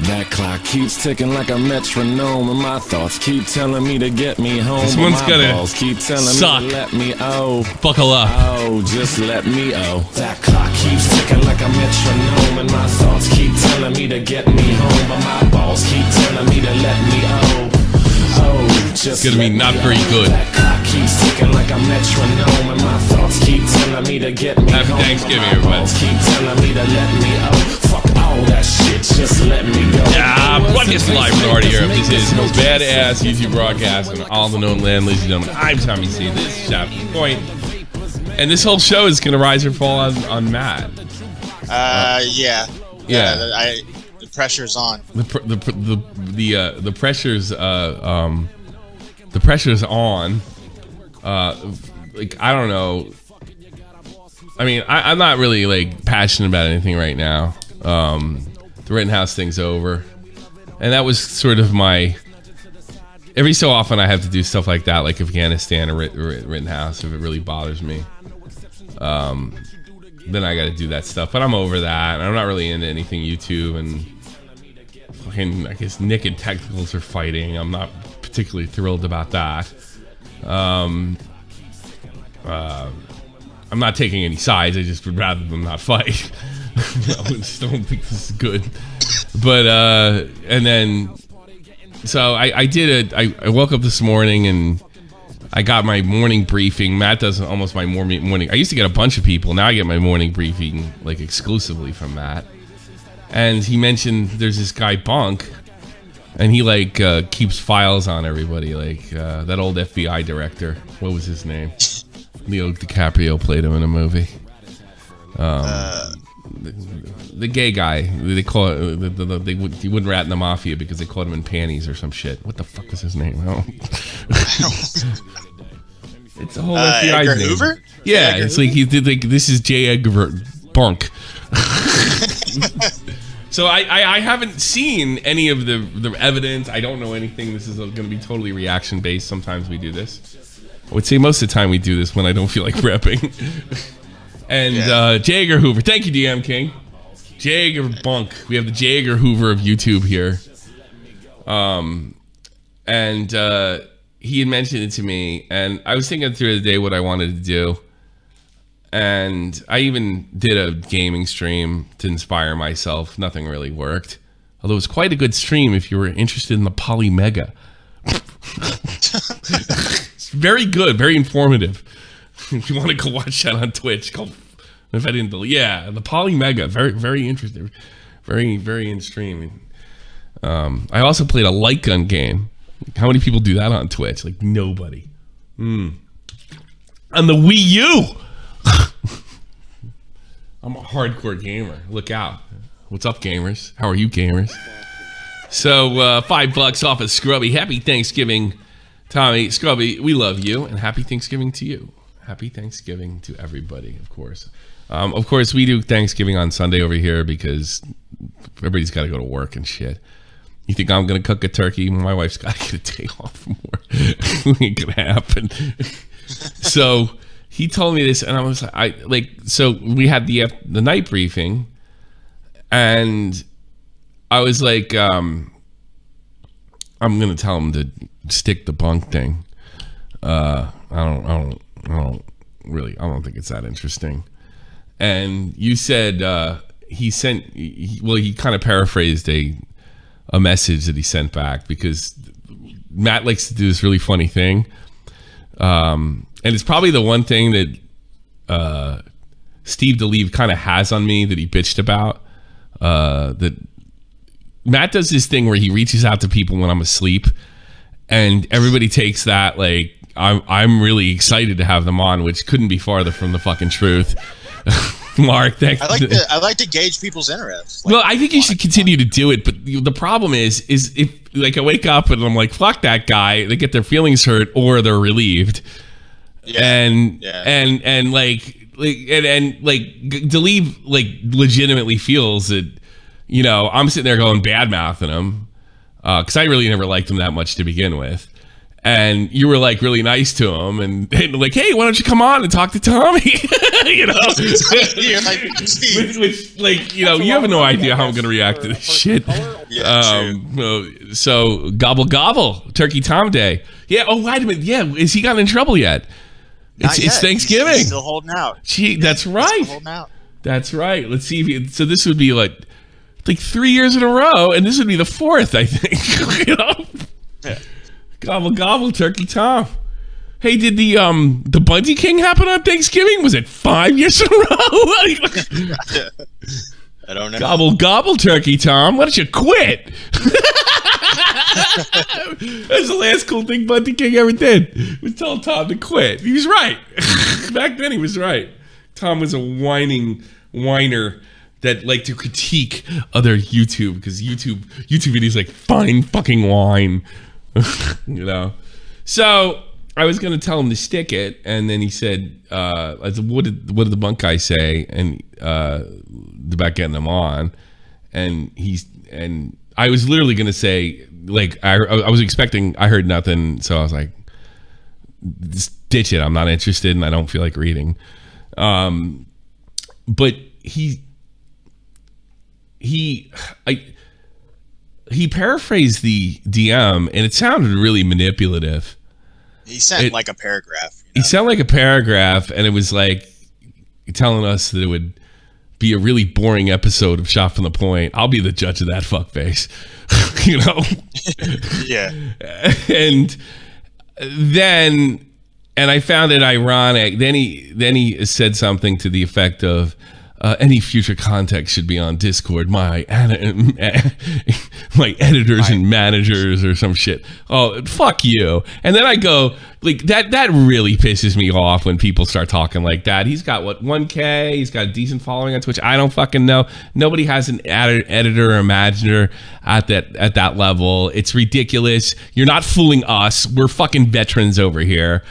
That clock keeps ticking like a metronome, and my thoughts keep telling me to get me home. This one's my gonna balls keep telling suck. me to let me Buckle up. Oh, just let me That clock keeps ticking like a metronome, and my thoughts keep telling me to get me home, but my balls keep telling me to let me It's gonna be not very good. That clock keeps ticking like a metronome, and my thoughts keep telling me to get me Happy home. Thanksgiving, My everybody. balls keep telling me to let me Fuck all that shit, just let me go. Broadcast live from the heart of Europe. This is the most badass YouTube broadcast in all the known land, ladies and gentlemen. I'm Tommy C. This is Shop Point. And this whole show is gonna rise or fall on Matt. Yeah. The pressure's on. The pressure's on. Like, I don't know. I mean, I'm not really like passionate about anything right now. The Rittenhouse thing's over, and that was sort of my. Every so often, I have to do stuff like that, like Afghanistan or Rittenhouse, if it really bothers me. Then I got to do that stuff. But I'm over that. I'm not really into anything YouTube, and fucking, I guess Nick and Technicals are fighting. I'm not particularly thrilled about that. I'm not taking any sides. I just would rather them not fight. I just don't think this is good. But and then, so I woke up this morning and I got my morning briefing. Matt does almost my morning. I used to get a bunch of people. Now I get my morning briefing like exclusively from Matt. And he mentioned there's this guy Bunk, and he like keeps files on everybody. Like that old FBI director. What was his name? Leo DiCaprio played him in a movie. The gay guy. They call it. He wouldn't rat in the mafia because they called him in panties or some shit. What the fuck was his name? It's a whole FBI Edgar name. Hoover? Yeah, Edgar it's Hoover? Like he did. Like this is J. Edgar Bunk. So I haven't seen any of the evidence. I don't know anything. This is going to be totally reaction based. Sometimes we do this. I would say most of the time we do this when I don't feel like repping. And J. Edgar Hoover. Thank you, DM King. J. Edgar Bunk. We have the J. Edgar Hoover of YouTube here. And he had mentioned it to me, and I was thinking through the day what I wanted to do. And I even did a gaming stream to inspire myself. Nothing really worked. Although it was quite a good stream if you were interested in the Polymega. It's very good, very informative. If you want to go watch that on Twitch, if I didn't believe, the Polymega, very, very interesting, very, very in streaming. I also played a light gun game. How many people do that on Twitch? Like nobody. On the Wii U. I'm a hardcore gamer. Look out. What's up, gamers? How are you, gamers? So, $5 off of Scrubby. Happy Thanksgiving, Tommy. Scrubby, we love you, and happy Thanksgiving to you. Happy Thanksgiving to everybody, of course. Of course, we do Thanksgiving on Sunday over here because everybody's got to go to work and shit. You think I'm going to cook a turkey? My wife's got to get a day off from work. It ain't going to happen. So he told me this, and I was like, so we had the night briefing, and I was like, I'm going to tell him to stick the Bunk thing. I don't think it's that interesting. And you said he kind of paraphrased a message that he sent back, because Matt likes to do this really funny thing. And it's probably the one thing that Steve DeLeve kind of has on me that he bitched about. That Matt does this thing where he reaches out to people when I'm asleep, and everybody takes that like I'm really excited to have them on, which couldn't be farther from the fucking truth. Mark, thanks. I like to gauge people's interest. Well, I think you should continue to do it, but the problem is if like I wake up and I'm like, fuck that guy, they get their feelings hurt or they're relieved. And DeLeve like legitimately feels that, you know, I'm sitting there going bad mouthing him because I really never liked him that much to begin with. and you were like really nice to him, and like, hey, why don't you come on and talk to Tommy? You know, You're like, which like, you know, you have no idea how I'm gonna react to this shit. Yeah, So gobble gobble, Turkey Tom Day. Yeah. Oh, wait a minute. Yeah, is he gotten in trouble yet? It's Thanksgiving. He's still holding out. Gee, that's right. Still holding out. That's right. Let's see if so this would be like 3 years in a row, and this would be the fourth, I think. You know? Yeah. Gobble gobble, Turkey Tom. Hey, did the Bunty King happen on Thanksgiving? Was it 5 years in a row? I don't know. Gobble gobble, Turkey Tom. Why don't you quit? That's the last cool thing Bunty King ever did. Was tell Tom to quit. He was right. Back then, he was right. Tom was a whiner that liked to critique other YouTube, because YouTube videos like fine fucking wine. You know. So I was gonna tell him to stick it, and then he said, I said, what did the Bunk guy say? And about getting him on, and I was literally gonna say, like, I was expecting, I heard nothing, so I was like, just ditch it. I'm not interested, and I don't feel like reading. But he paraphrased the DM, and it sounded really manipulative. He sent like a paragraph. You know? He sounded like a paragraph, and it was like telling us that it would be a really boring episode of Shot from the Point. I'll be the judge of that fuckface. You know? Yeah. And I found it ironic. Then he said something to the effect of, any future context should be on Discord. My editors and managers or some shit. Oh, fuck you. And then I go, like, that really pisses me off when people start talking like that. He's got, 1K? He's got a decent following on Twitch. I don't fucking know. Nobody has an editor or imaginer at that level. It's ridiculous. You're not fooling us. We're fucking veterans over here.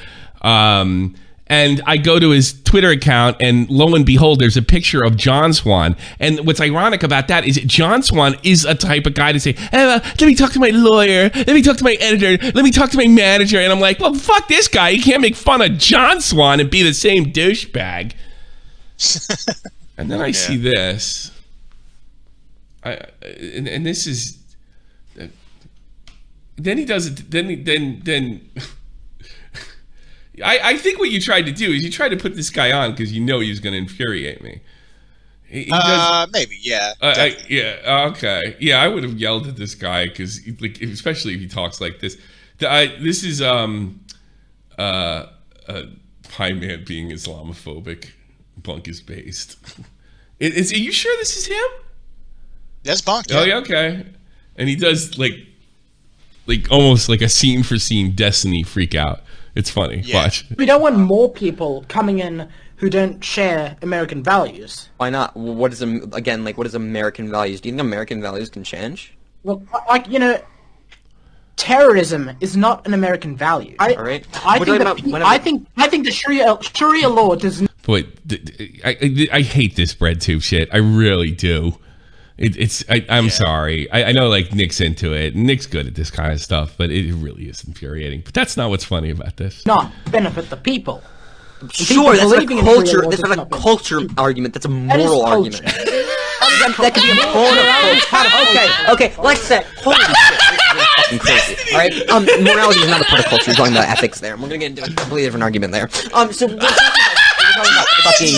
And I go to his Twitter account, and lo and behold, there's a picture of John Swan. And what's ironic about that is John Swan is a type of guy to say, let me talk to my lawyer, let me talk to my editor, let me talk to my manager. And I'm like, well, fuck this guy. You can't make fun of John Swan and be the same douchebag. And then I see this. And this is... Then he does it. Then I think what you tried to do is you tried to put this guy on because you know he was going to infuriate me. He does, maybe, yeah. Yeah, okay. Yeah, I would have yelled at this guy because, like, especially if he talks like this. This is Pieman being Islamophobic. Bunk is based. Are you sure this is him? That's Bunk. Yeah. Oh, yeah, okay. And he does like almost like a scene for scene Destiny freak out. It's funny. Yeah. Watch. We don't want more people coming in who don't share American values. Why not? What is American values? Do you think American values can change? Well, like, terrorism is not an American value. All right. I think the Sharia law does not. Boy, I hate this bread tube shit. I really do. I'm sorry. I know, like, Nick's into it. Nick's good at this kind of stuff, but it really is infuriating. But that's not what's funny about this. Not benefit the people. Sure, that's not a culture. That's not a culture argument. That's a moral argument. That could be a moral. Okay. Let's say. Holy shit, this is really fucking crazy. All right. Morality is not a part of culture. We're talking about ethics there. We're gonna get into a completely different argument there. So we're talking about fucking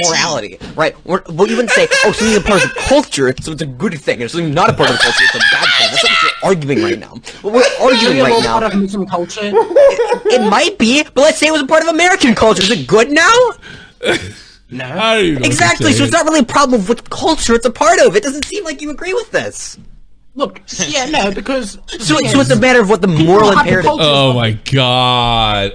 morality, right? What you wouldn't say, something's a part of the culture, so it's a good thing. If something's not a part of the culture, it's a bad thing. That's what we're arguing right now. What we're arguing right now. Part of Muslim culture. It might be, but let's say it was a part of American culture. Is it good now? No. Exactly. So it's not really a problem of which culture it's a part of. It doesn't seem like you agree with this. Look, because... So it's a matter of what the moral imperative... Oh, my God.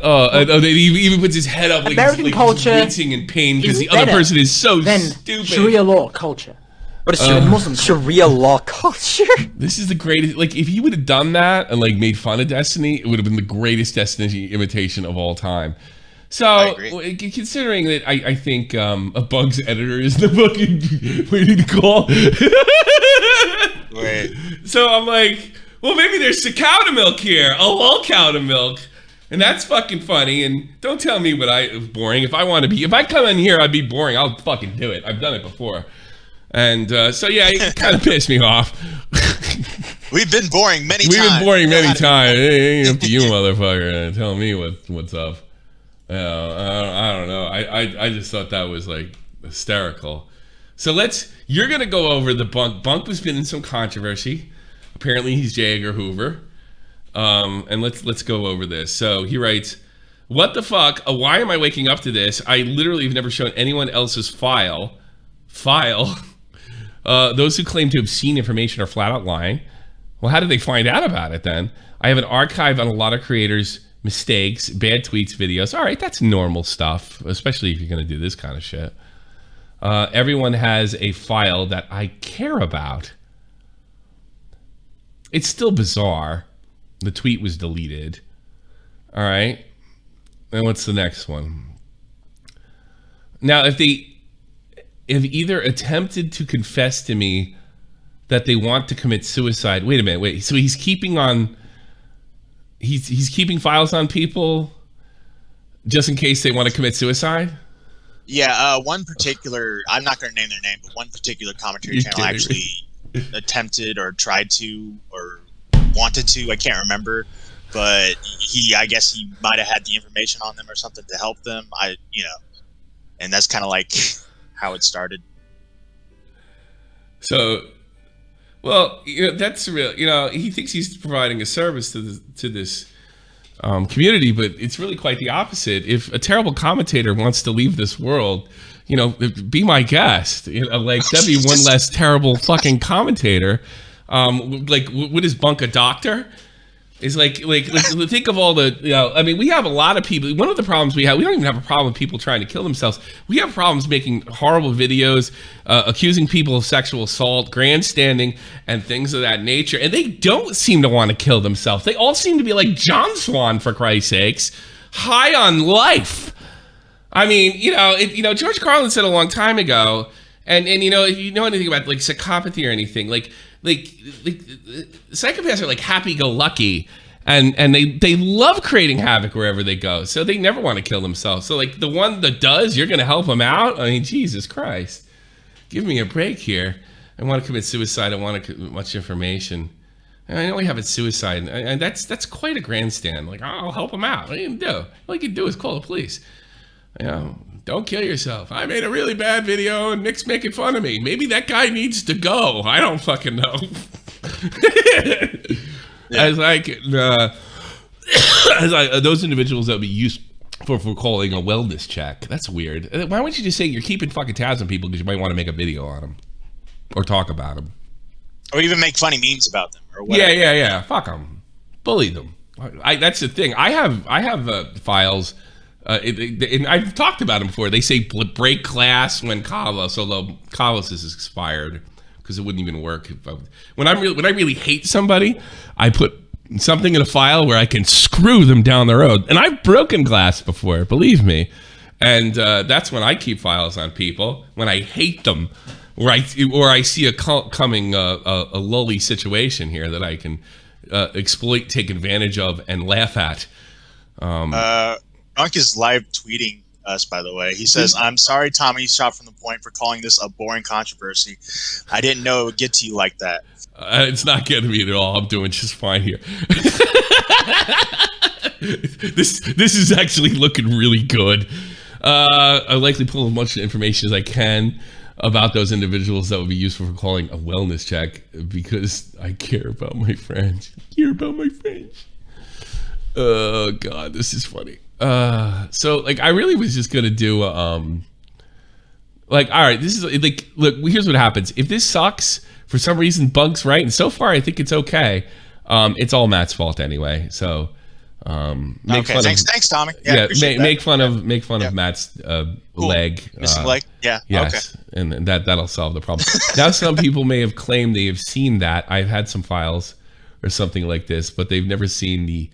He even puts his head up like he's wincing in pain because the other person is so stupid. Sharia law culture. What is Muslim Sharia law culture? This is the greatest... Like, if he would have done that and, like, made fun of Destiny, it would have been the greatest Destiny imitation of all time. So, considering that I think a Bunk's editor is the fucking waiting to call. Wait. So I'm like, Well, maybe there's a cow to milk here. A lol cow to milk. And that's fucking funny. And don't tell me what boring. If I come in here, I'd be boring. I'll fucking do it. I've done it before. And so yeah, it kind of pissed me off. We've been boring many times. We've been boring many times. It ain't up to you, motherfucker, tell me what's up. I don't know. I just thought that was like hysterical. So you're gonna go over the Bunk. Bunk was been in some controversy. Apparently he's J. Edgar Hoover. And let's go over this. So he writes, "What the fuck? Why am I waking up to this? I literally have never shown anyone else's file. Those who claim to have seen information are flat out lying. Well, how did they find out about it then? I have an archive on a lot of creators' mistakes, bad tweets, videos. All right, that's normal stuff, especially if you're going to do this kind of shit. Everyone has a file that I care about. It's still bizarre. The tweet was deleted. All right. And what's the next one? Now, if they have either attempted to confess to me that they want to commit suicide. Wait a minute. So he's keeping files on people just in case they want to commit suicide? Yeah, one particular, I'm not going to name their name, but one particular commentary channel actually attempted or tried to or wanted to, I can't remember, but I guess he might have had the information on them or something to help them. And that's kind of like how it started. So, well, that's real. He thinks he's providing a service to this community, but it's really quite the opposite. If a terrible commentator wants to leave this world, be my guest. That'd be one less terrible fucking commentator. What is Bunk, a doctor? Is like think of all the we have a lot of people. One of the problems we don't even have a problem with people trying to kill themselves. We have problems making horrible videos, accusing people of sexual assault, grandstanding, and things of that nature. And they don't seem to want to kill themselves. They all seem to be like John Swan, for Christ's sakes, high on life. I mean, George Carlin said a long time ago, and if you know anything about psychopathy or anything, psychopaths are happy-go-lucky, and they love creating havoc wherever they go. So they never want to kill themselves. So the one that does, you're going to help them out? I mean, Jesus Christ. Give me a break here. I want to commit suicide. I want to much information. And I know we have it suicide, and that's quite a grandstand. I'll help them out. What are you going to do? All you can do is call the police. Don't kill yourself. I made a really bad video and Nick's making fun of me. Maybe that guy needs to go. I don't fucking know. As those individuals that would be used for calling a wellness check. That's weird. Why wouldn't you just say you're keeping fucking tabs on people because you might want to make a video on them or talk about them, or even make funny memes about them or whatever. Yeah. Fuck them. Bully them. That's the thing. I have files. And I've talked about them before. They say break class when Carlos, although Carlos is expired because it wouldn't even work. When I really hate somebody, I put something in a file where I can screw them down the road. And I've broken glass before, believe me. And that's when I keep files on people when I hate them, or I see a coming a lully situation here that I can exploit, take advantage of, and laugh at. Bunk is live tweeting us, by the way. He says, "I'm sorry, Tommy shot from the point for calling this a boring controversy. I didn't know it would get to you like that." It's not getting me at all. I'm doing just fine here. This is actually looking really good. I likely pull as much information as I can about those individuals that would be useful for calling a wellness check because I care about my friends. Oh God, this is funny. So I really was just gonna do all right, this is look, here's what happens. If this sucks for some reason, Bunk's right, and so far I think it's okay. It's all Matt's fault anyway. So thanks Tommy. Make fun of Matt's leg, missing leg. Yes, okay. And that'll solve the problem. Now some people may have claimed they have seen that. I've had some files or something like this, but they've never seen the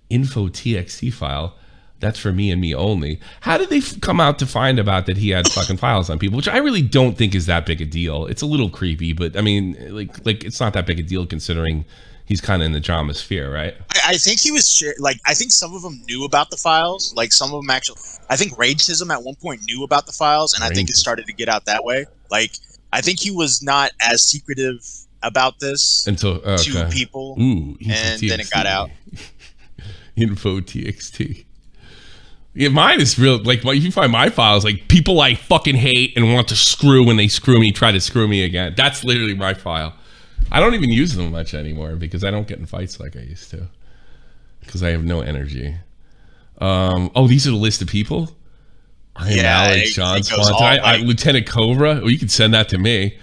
info.txt file. That's for me and me only. How did they come out to find about that he had fucking files on people? Which I really don't think is that big a deal. It's a little creepy, but I mean, like it's not that big a deal considering he's kind of in the drama sphere, right? I think he was I think some of them knew about the files. Like some of them actually, I think Rageism at one point knew about the files, and I think it started to get out that way. Like I think he was not as secretive about this until to people, and then it got out. Info TXT. Yeah, mine is real. Like, if you find my files, like people I fucking hate and want to screw when they screw me, try to screw me again. That's literally my file. I don't even use them much anymore because I don't get in fights like I used to. Because I have no energy. Oh, these are the list of people. Alex, John Swan, Lieutenant Cobra. Oh, you can send that to me.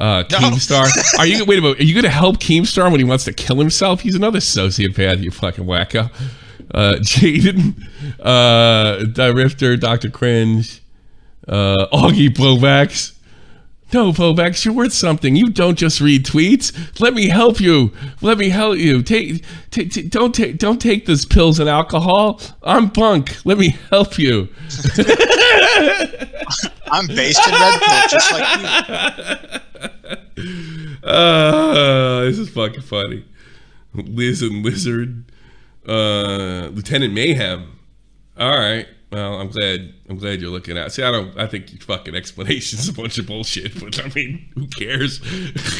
Keemstar. Are you wait a minute? Are you going to help Keemstar when he wants to kill himself? He's another sociopath. You fucking wacko. Jaden, Rifter, Dr. Cringe, Augie Blowbacks. No, Blowbacks, you're worth something. You don't just read tweets. Let me help you. Let me help you. Don't take those pills and alcohol. I'm Bunk. Let me help you. I'm based in Red Pill, just like you. This is fucking funny. Liz and Lizard. Lieutenant Mayhem. All right. Well, I'm glad you're looking at. See, I think your fucking explanation's a bunch of bullshit, but I mean, who cares?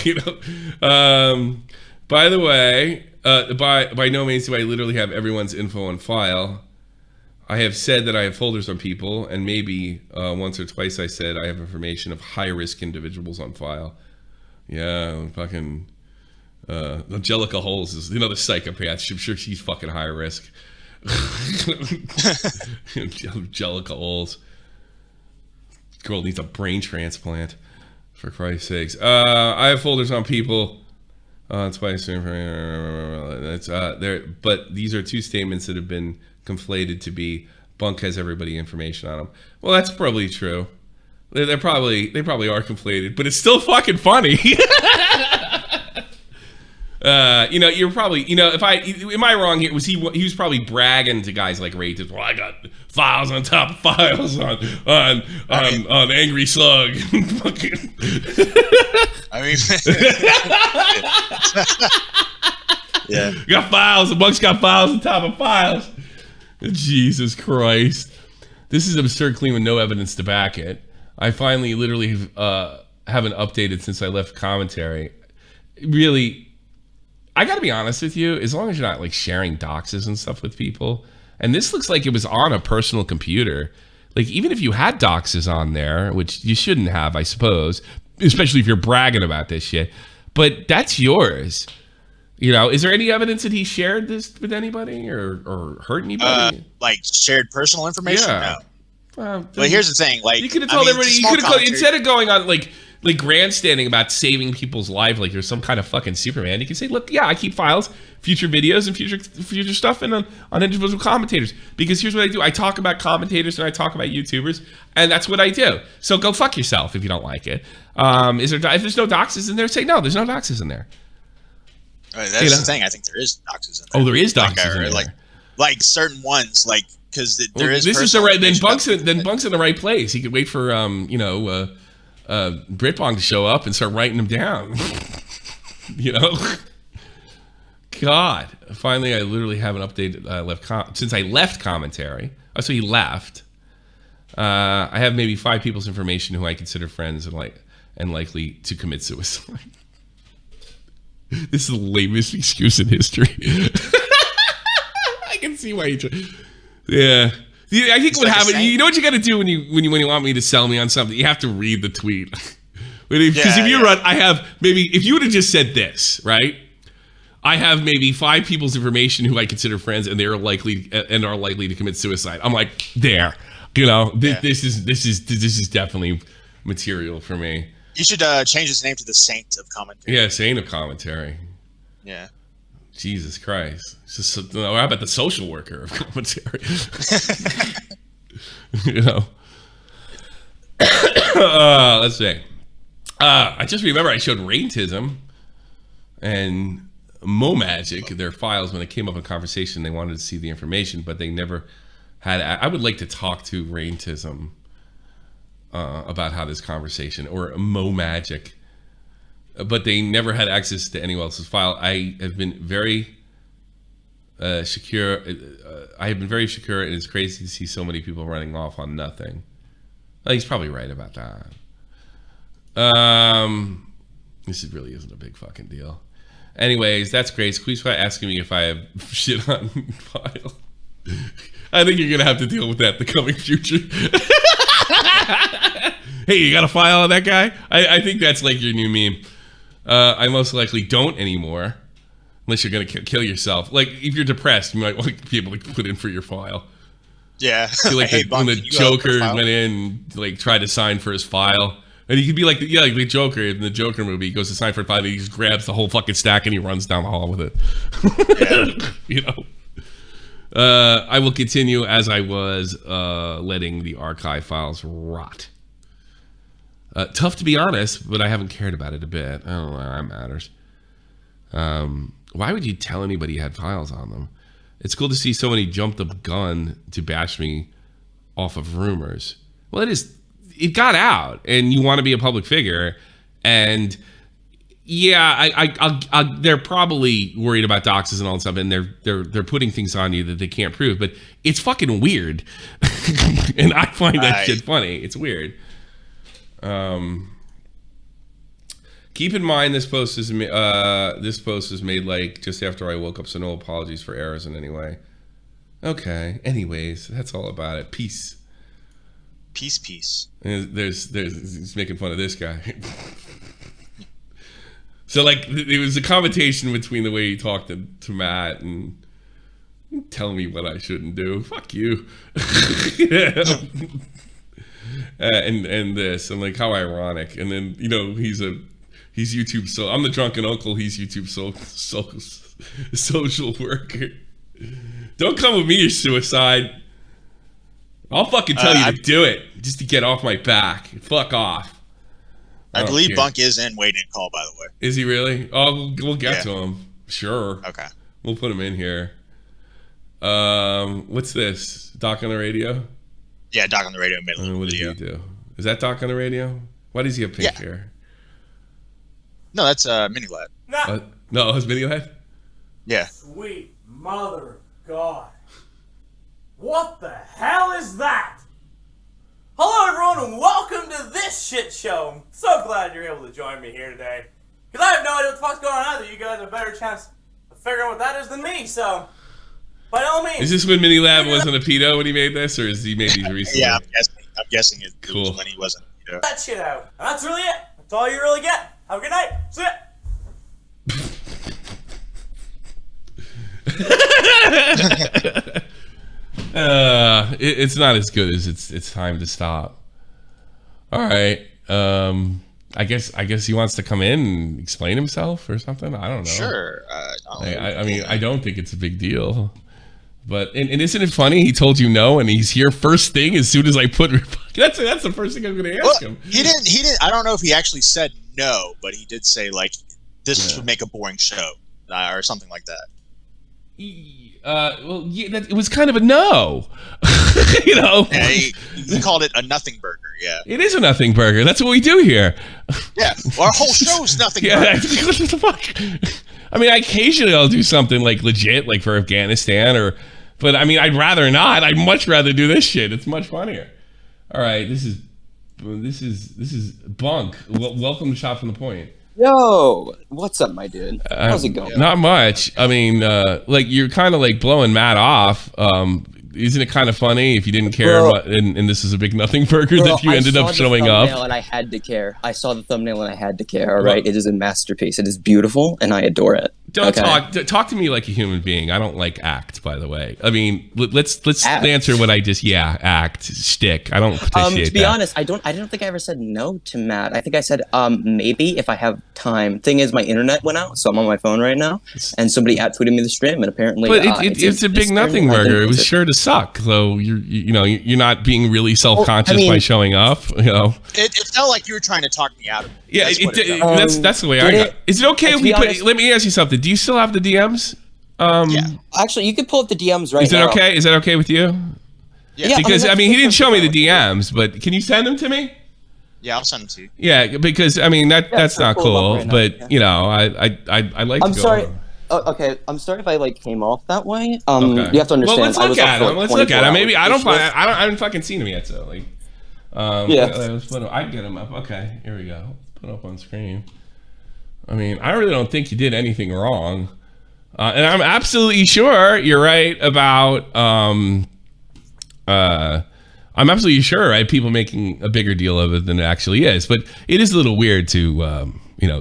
You know. By the way, by no means do I literally have everyone's info on file. I have said that I have folders on people, and maybe once or twice I said I have information of high-risk individuals on file. Yeah, fucking Angelica Holes is another psychopath. I'm sure she's fucking high risk. Angelica Holes. Girl needs a brain transplant, for Christ's sakes. I have folders on people. Twice. That's there, but these are two statements that have been conflated to be Bunk has everybody information on them. Well, that's probably true. They probably are conflated, but it's still fucking funny. You're probably, am I wrong here? He was probably bragging to guys like Ray, well, I got files on top of files on Angry Slug. I mean, yeah. Got files. The Bunk's got files on top of files. Jesus Christ. This is absurd clean with no evidence to back it. I finally literally haven't updated since I left commentary. Really, I got to be honest with you, as long as you're not like sharing doxes and stuff with people, and this looks like it was on a personal computer, like even if you had doxes on there, which you shouldn't have, I suppose, especially if you're bragging about this shit, but that's yours. Is there any evidence that he shared this with anybody or hurt anybody? Like shared personal information? Yeah. No. But here's the thing, like you could have told everybody. You could have instead of going on like grandstanding about saving people's lives, like you're some kind of fucking Superman. You can say, look, yeah, I keep files, future videos, and future stuff, and on individual commentators. Because here's what I do: I talk about commentators and I talk about YouTubers, and that's what I do. So go fuck yourself if you don't like it. If there's no doxes in there, say no. There's no doxes in there. That's the thing. I think there is doxes in there. Oh, there is doxes in there. Like certain ones, like. Because there is. This is the right. Then Bunk's in the right place. He could wait for Britbong to show up and start writing them down. God. Finally, I literally haven't updated. Since I left commentary. Oh, so he left. I have maybe 5 people's information who I consider friends and likely to commit suicide. This is the lamest excuse in history. I can see why you. Yeah. I think what happened, you know what you got to do when you want me to sell me on something? You have to read the tweet. Because if you run, I have maybe, if you would have just said this, right? I have maybe 5 people's information who I consider friends and are likely to commit suicide. I'm like, there. This is definitely material for me. You should change his name to the Saint of Commentary. Yeah, Saint of Commentary. Yeah. Jesus Christ. How about the social worker of commentary? Let's see. I just remember I showed Raintism and Mo Magic their files when it came up in conversation. They wanted to see the information, but they never had. I would like to talk to Raintism about how this conversation, or Mo Magic, but they never had access to anyone else's file. I have been very secure. I have been very secure, and it's crazy to see so many people running off on nothing. Well, he's probably right about that. This really isn't a big fucking deal. Anyways, that's great. Squeeze by asking me if I have shit on file. I think you're gonna have to deal with that in the coming future. Hey, you got a file on that guy? I think that's like your new meme. I most likely don't anymore, unless you're gonna kill yourself. Like if you're depressed, you might want to be able to put in for your file. Yeah. Like Hey, when Bunk, the Joker went in, and, like tried to sign for his file. And he could be like the Joker in the Joker movie. He goes to sign for a file, and he just grabs the whole fucking stack and he runs down the hall with it. Yeah. You know. I will continue as I was letting the archive files rot. Tough to be honest, but I haven't cared about it a bit. I don't know why that matters. Why would you tell anybody you had files on them? It's cool to see so many jumped the gun to bash me off of rumors. Well, it got out, and you want to be a public figure, and yeah, they're probably worried about doxes and all that stuff, and they're putting things on you that they can't prove, but it's fucking weird, and I find that shit funny. It's weird. Keep in mind this post is made like just after I woke up, so no apologies for errors in any way. Okay. Anyways, that's all about it. Peace. Peace. And he's making fun of this guy. So like it was a conversation between the way he talked to Matt and telling me what I shouldn't do. Fuck you. And this, and like how ironic. And then he's YouTube. So I'm the drunken uncle. He's YouTube social worker. Don't come with me, you suicide. I'll fucking tell you to do it just to get off my back. Fuck off. I believe Bunk is in waiting call, by the way. Is he really? Oh, we'll get to him. Sure. Okay. We'll put him in here. What's this? Doc on the radio? Yeah, Doc on the radio made a little what video. What did he do? Is that Doc on the radio? Why does he have pink hair? No, that's Mini Lad. No, it's Video Head? Yeah. Sweet mother God. What the hell is that? Hello everyone and welcome to this shit show. I'm so glad you're able to join me here today. Because I have no idea what the fuck's going on either. You guys have a better chance of figuring out what that is than me, so by all means. Is this when Mini Lab wasn't a pedo when he made this, or has he made these recently? Yeah, I'm guessing it was when he wasn't a pedo. That shit out. And that's really it. That's all you really get. Have a good night. See ya. It's not as good as it's time to stop. All right. I guess he wants to come in and explain himself or something. I don't know. Sure. I mean, I don't think it's a big deal. But and isn't it funny? He told you no, and he's here first thing as soon as I put. That's the first thing I'm going to ask him. He didn't. I don't know if he actually said no, but he did say like this would make a boring show or something like that. Well, yeah, it was kind of a no. Yeah, he called it a nothing burger. Yeah, it is a nothing burger. That's what we do here. Yeah, our whole show's nothing burger. What the fuck? I mean, occasionally I'll do something like legit, like for Afghanistan, but I mean, I'd rather not. I'd much rather do this shit. It's much funnier. All right, this is Bunk. Welcome to Shot from the Point. Yo, what's up, my dude? How's it going? Not much. I mean, like you're kind of like blowing Matt off. Isn't it kind of funny if you didn't care about, and this is a big nothing burger that you ended up showing up? And I had to care. I saw the thumbnail and I had to care. All right, it is a masterpiece. It is beautiful, and I adore it. Don't talk to me like a human being. I don't like act, by the way. I mean, let's answer what I just act shtick. I don't appreciate to be honest, I don't think I ever said no to Matt. I think I said maybe if I have time. Thing is, my internet went out, so I'm on my phone right now, and somebody tweeted me the stream, and apparently, but it's a big nothing burger. It was sure to suck, though. You're not being really self-conscious by showing up. It felt like you were trying to talk me out of it. Yeah, that's the way I got. Is it okay if we put? Let me ask you something. Do you still have the DMs? Yeah. Actually, you can pull up the DMs right now. Is that okay with you? Yeah. Because I mean, he didn't show me the DMs, but can you send them to me? Yeah, I'll send them to you. Yeah, because I mean that's not cool. Right but now, yeah. you know, I like. I'm to go sorry. on. Okay, I'm sorry if I like came off that way. Okay. You have to understand. Well, let's look at him. Let's look at him. Maybe I haven't fucking seen him yet. So like, Yeah. Let's put him, I get him up. Okay, here we go. Let's put him up on screen. I mean, I really don't think you did anything wrong, and I'm absolutely sure you're right about. I'm absolutely sure, right? People making a bigger deal of it than it actually is, but it is a little weird to,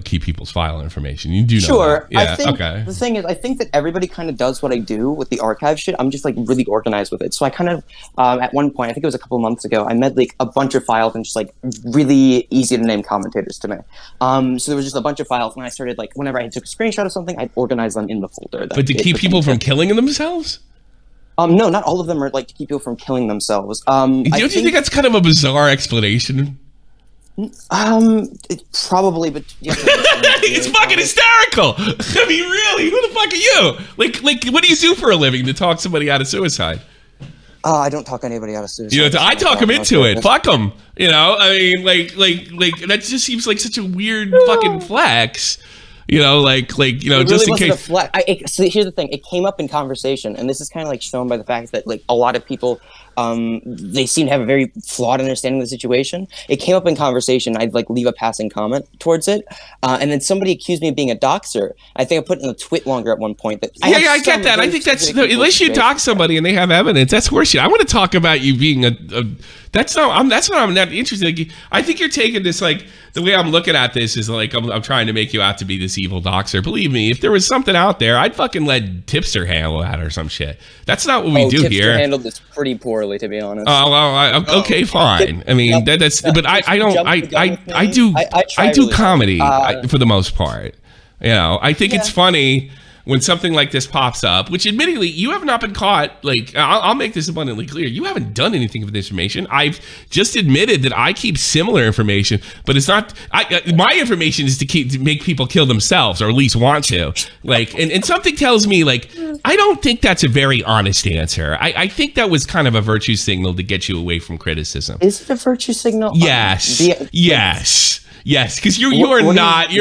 keep people's file information. You do know Sure. that. Yeah. I think Okay. the thing is, I think that everybody kind of does what I do with the archive shit. I'm just like really organized with it. So I kind of, at one point, I think it was a couple of months ago, I made like a bunch of files and just like really easy to name commentators to me. So there was just a bunch of files, and I started like whenever I took a screenshot of something, I'd organize them in the folder. But to keep people from killing themselves? No, not all of them are like to keep people from killing themselves. Don't you think that's kind of a bizarre explanation? Probably, but it's fucking hysterical. I mean, really, who the fuck are you? Like, what do you do for a living to talk somebody out of suicide? I don't talk anybody out of suicide. You know, I talk them into it. Fuck them. You know, I mean, like that just seems like such a weird fucking flex. You know, just in case. So here's the thing: it came up in conversation, and this is kind of like shown by the fact that like a lot of people, they seem to have a very flawed understanding of the situation. It came up in conversation. I'd like leave a passing comment towards it, and then somebody accused me of being a doxer. I think I put in a twit longer at one point that. I get that. I think that's unless you dox somebody and they have evidence, that's horseshit. I want to talk about you being a that's not I'm not interested. Like, I think you're taking this like the way I'm looking at this is like I'm trying to make you out to be this evil doxer. Believe me, if there was something out there, I'd fucking let Tipster handle that or some shit. That's not what we do Tipster here. Handled this pretty poorly, to be honest. Oh well, okay, fine. I mean that's but I do comedy for the most part. You know, I think it's funny when something like this pops up, which admittedly you have not been caught. Like, I'll make this abundantly clear. You haven't done anything with this information. I've just admitted that I keep similar information, but it's not, my information is to make people kill themselves, or at least want to. Like, and something tells me, like, I don't think that's a very honest answer. I think that was kind of a virtue signal to get you away from criticism. Is it a virtue signal? Yes. Yes, because you're not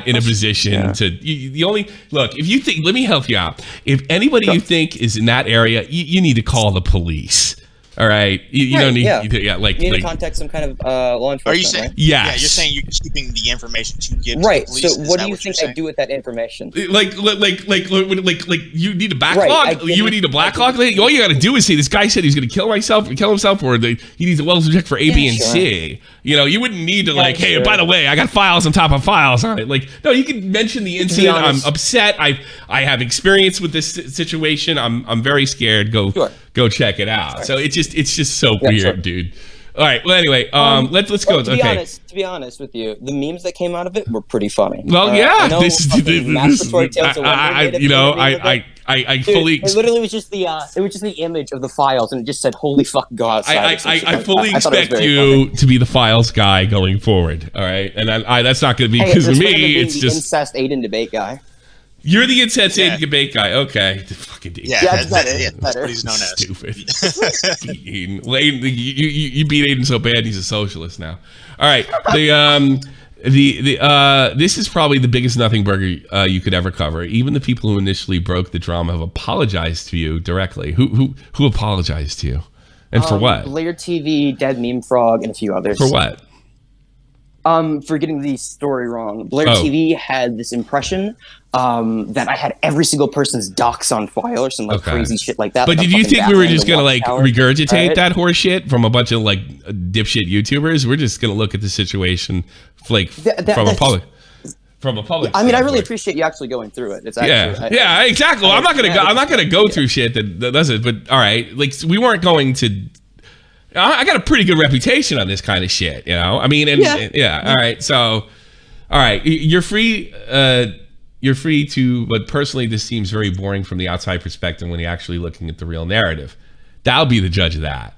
in a position to. The only look, if you think, let me help you out. If anybody you think is in that area, you need to call the police. All right, you don't need. You need to contact some kind of law enforcement. Are you saying? Right? Yes. Yeah, you're saying you're keeping the information to give. Right. To the police. So what do you think I do with that information? Like you need a backlog. Right, you would need a backlog. All you got to do is say this guy said he's going to kill himself, or he needs a well check for A, B, and C. You know, you wouldn't need to hey, by the way, I got files on top of files on it. Like, no, you can mention the incident. I'm upset. I have experience with this situation. I'm very scared. Go check it out. So it's just so weird, dude. All right. Well, anyway, let's go. To be honest with you, the memes that came out of it were pretty funny. Well, yeah, this is I fully. It literally was just the image of the files, and it just said "Holy fuck God." I fully expect you to be the files guy going forward. All right, and that's not going to be because of me. It's just incest aid and debate guy. You're the incest aid and debate guy. Okay, the fucking that's what he's known as. Stupid. You beat Aiden so bad he's a socialist now. All right, this is probably the biggest nothing burger you could ever cover. Even the people who initially broke the drama have apologized to you directly. Who apologized to you, and for what? Layer TV, Dead Meme Frog, and a few others. For what? For getting the story wrong. Blair TV had this impression that I had every single person's docs on file or some crazy shit like that. But did you think we were just gonna regurgitate that horse shit from a bunch of dipshit YouTubers? We're just gonna look at the situation from a public. I mean, I really appreciate you actually going through it. It's actually, exactly. Well, I'm not gonna go through shit that does it. But all right, we weren't going to. I got a pretty good reputation on this kind of shit, you know. I mean, all right. So, all right, you're free. You're free to. But personally, this seems very boring from the outside perspective when you're actually looking at the real narrative. That'll be the judge of that.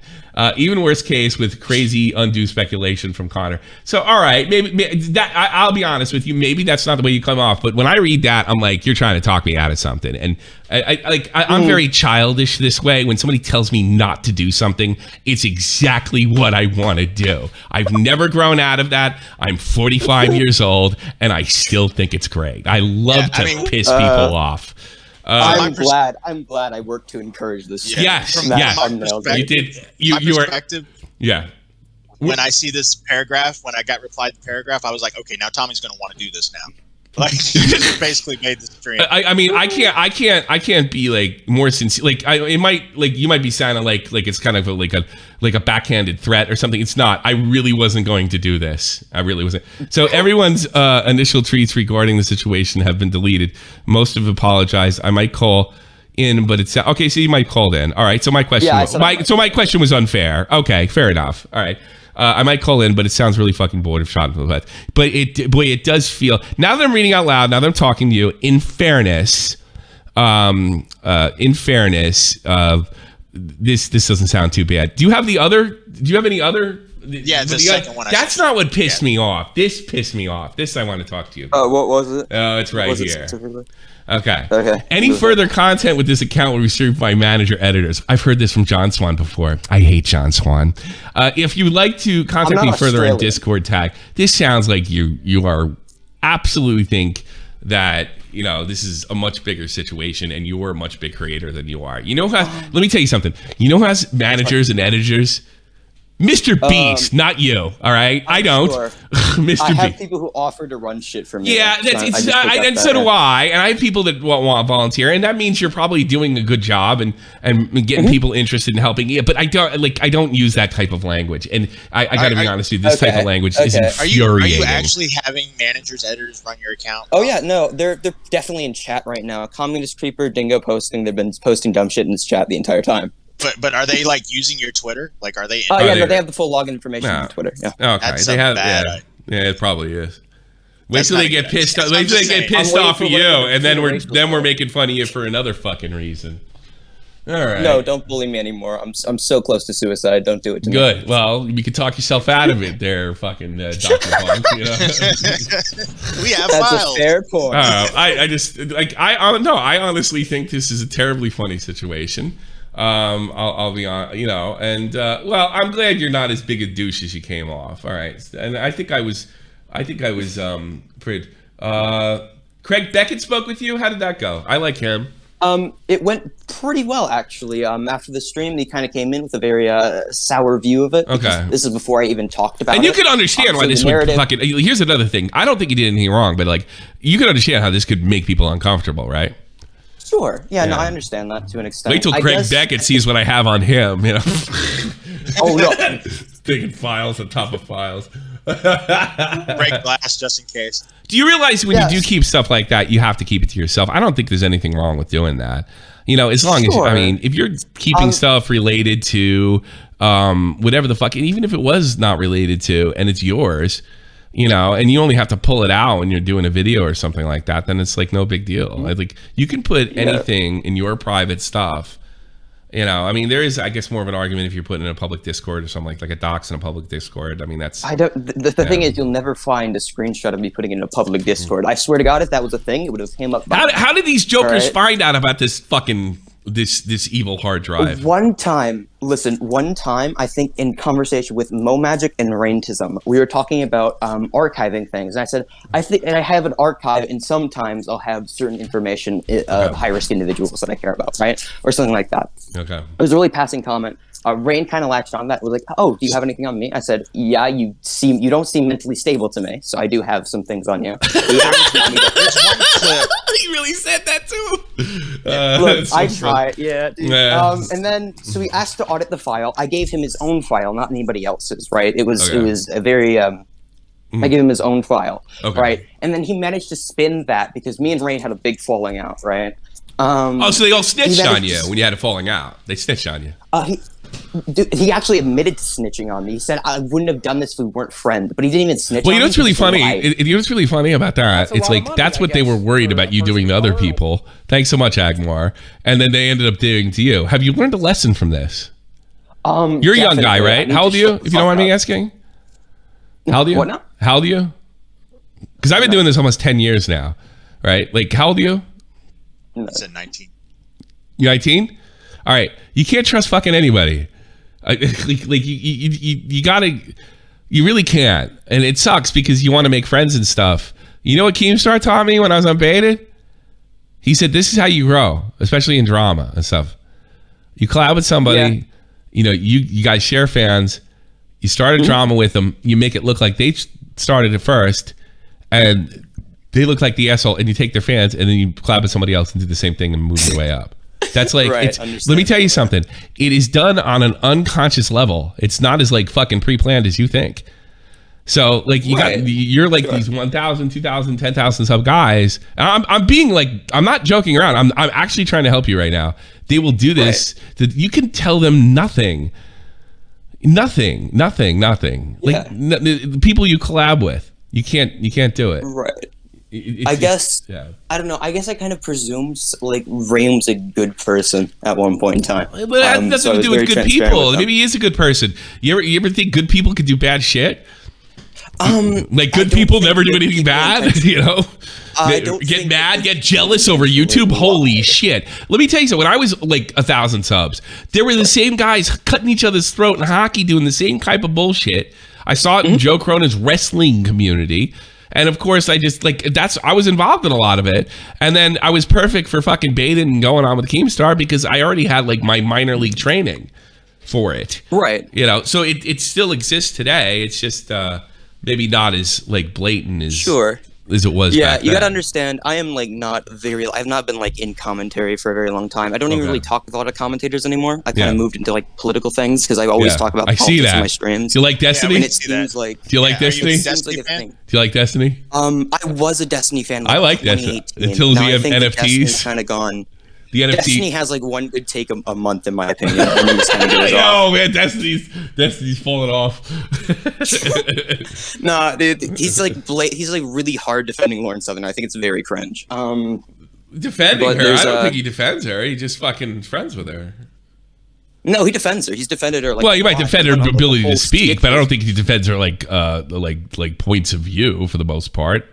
Even worse case with crazy undue speculation from Connor. So, all right, maybe that I'll be honest with you. Maybe that's not the way you come off. But when I read that, I'm like, you're trying to talk me out of something. And I'm very childish this way. When somebody tells me not to do something, it's exactly what I want to do. I've never grown out of that. I'm 45 years old, and I still think it's great. I love to piss people off. I'm glad I worked to encourage this. Yes. You did. You were. Yeah. When I see this paragraph, when I got replied the paragraph, I was like, okay, now Tommy's going to want to do this now. Like, you just basically made the stream. I mean, I can't be like more sincere. Like, you might be sounding like it's kind of like a backhanded threat or something. It's not. I really wasn't going to do this. I really wasn't. So everyone's initial tweets regarding the situation have been deleted. Most have apologized. I might call in, but it's okay. So you might call in. All right. So my question. My question was unfair. Okay, fair enough. All right. I might call in, but it sounds really fucking bored of shot in the head. But it does feel, now that I'm reading out loud, now that I'm talking to you, in fairness, this doesn't sound too bad. Do you have any other? Yeah, the second one. That's not what pissed me off. This pissed me off. This I want to talk to you about. What was it? Oh, it's right here. Okay. Any further content with this account will be served by manager editors. I've heard this from John Swan before. I hate John Swan. If you'd like to contact me further in Discord tag, this sounds like you are absolutely think that this is a much bigger situation and you're a much big creator than you are. Let me tell you something. You know who has managers and editors? Mr. Beast, not you. All right, I don't. Sure. Mr. Beast. I have people who offer to run shit for me. Yeah, and so do I. And I have people that want to volunteer, and that means you're probably doing a good job and getting people interested in helping. Yeah, but I don't use that type of language. And I got to be honest with you, this type of language is infuriating. Are you actually having managers, editors run your account? Oh yeah, no, they're definitely in chat right now. Communist Creeper, Dingo posting. They've been posting dumb shit in this chat the entire time. But are they like using your Twitter? Like, are they? No, they have the full login information on Twitter. Yeah. Okay. That's they have. bad. Yeah, it probably is. Wait till they get pissed off. Wait till they get pissed off of you, and then we're making fun of you for another fucking reason. All right. No, don't bully me anymore. I'm so close to suicide. Don't do it to me. Good. Well, you can talk yourself out of it, there, fucking Dr. Bunk. We have That's files. A fair point. I honestly think this is a terribly funny situation. I'll be on, and well, I'm glad you're not as big a douche as you came off. All right, and I think I was pretty. Craig Beckett spoke with you. How did that go? I like him. It went pretty well, actually. After the stream, he kind of came in with a very sour view of it. Okay. This is before I even talked about it. And you could understand why this would fucking. Here's another thing. I don't think he did anything wrong, but you could understand how this could make people uncomfortable, right? Sure. Yeah, no, I understand that to an extent. Wait till Craig Beckett sees what I have on him, Oh, no. Taking files on top of files. Break glass just in case. Do you realize when you do keep stuff like that, you have to keep it to yourself? I don't think there's anything wrong with doing that. As long as, if you're keeping stuff related to whatever the fuck, and even if it was not related to, and it's yours, and you only have to pull it out when you're doing a video or something like that, then it's like no big deal. Like you can put anything in your private stuff. There is, I guess, more of an argument if you're putting in a public Discord or something like a docs in a public Discord. That's. The thing is, you'll never find a screenshot of me putting it in a public Discord. I swear to God, if that was a thing, it would have came up. How did these jokers find out about this fucking this evil hard drive? One time, I think in conversation with Mo Magic and Raintism, we were talking about archiving things, and I said, I have an archive, and sometimes I'll have certain information of high-risk individuals that I care about, right, or something like that. Okay. It was a really passing comment. Rain kind of latched on that. Was like, "Oh, do you have anything on me?" I said, "Yeah, you don't seem mentally stable to me, so I do have some things on you." He really said that too. Look, I tried, dude. And then so he asked to audit the file. I gave him his own file, not anybody else's. Right? It was a very. I gave him his own file. Okay. Right? And then he managed to spin that because me and Rain had a big falling out. Right? So they all snitched on you when you had a falling out. They snitched on you. He actually admitted to snitching on me. He said, I wouldn't have done this if we weren't friends, but he didn't even snitch on me. Well, what's really funny? What's really funny about that? It's like, that's what they were worried about you doing to other people. Thanks so much, Agmar. And then they ended up doing to you. Have you learned a lesson from this? You're a young guy, right? How old are you, if you don't mind me asking? How old are you? What now? How old are you? Because I've been doing this almost 10 years now, right? Like, how old are you? I said 19. You 19? All right. You can't trust fucking anybody. You gotta, you really can't. And it sucks because you want to make friends and stuff. You know what Keemstar taught me when I was unbaited? He said, this is how you grow, especially in drama and stuff. You collab with somebody, you guys share fans, you start a drama with them, you make it look like they started it first, and they look like the asshole, and you take their fans, and then you collab with somebody else and do the same thing and move your way up. That's like, let me tell you something. It is done on an unconscious level. It's not as like fucking pre-planned as you think. So like you're like these 1,000, 2,000, 10,000 sub guys. And I'm being like, I'm not joking around. I'm actually trying to help you right now. They will do this. That you can tell them nothing. Nothing. Like the people you collab with, you can't do it. Right. I don't know. I guess I kind of presumed like Raym's a good person at one point in time. But that has nothing to do with good people. Maybe he is a good person. You ever think good people could do bad shit? Like good people never do anything bad, get mad, get jealous over YouTube. Holy shit. Let me tell you something. When I was like 1,000 subs, there were the same guys cutting each other's throat in hockey, doing the same type of bullshit. I saw it in Joe Cronin's wrestling community. And of course, I was involved in a lot of it. And then I was perfect for fucking baiting and going on with Keemstar because I already had like my minor league training for it. Right. So it still exists today. It's just maybe not as like blatant as as it was. Yeah, back you then. gotta understand. I am like I've not been like in commentary for a very long time. I don't even really talk with a lot of commentators anymore. I kind of moved into like political things because I always talk about politics in my streams. Do you like Destiny? And it seems like. Do you like Destiny? Like a thing. Do you like Destiny? I was a Destiny fan. I like Destiny until the NFTs. Kind of gone. The NFT. Destiny has like one good take a month, in my opinion. And then it's kind of goes off. Oh man, Destiny's falling off. Nah, dude, he's like really hard defending Lauren Southern. I think it's very cringe. Defending her? I don't think he defends her. He just fucking friends with her. No, he defends her. He's defended her. Like, well, you might defend her ability to speak, but I don't think he defends her like points of view for the most part.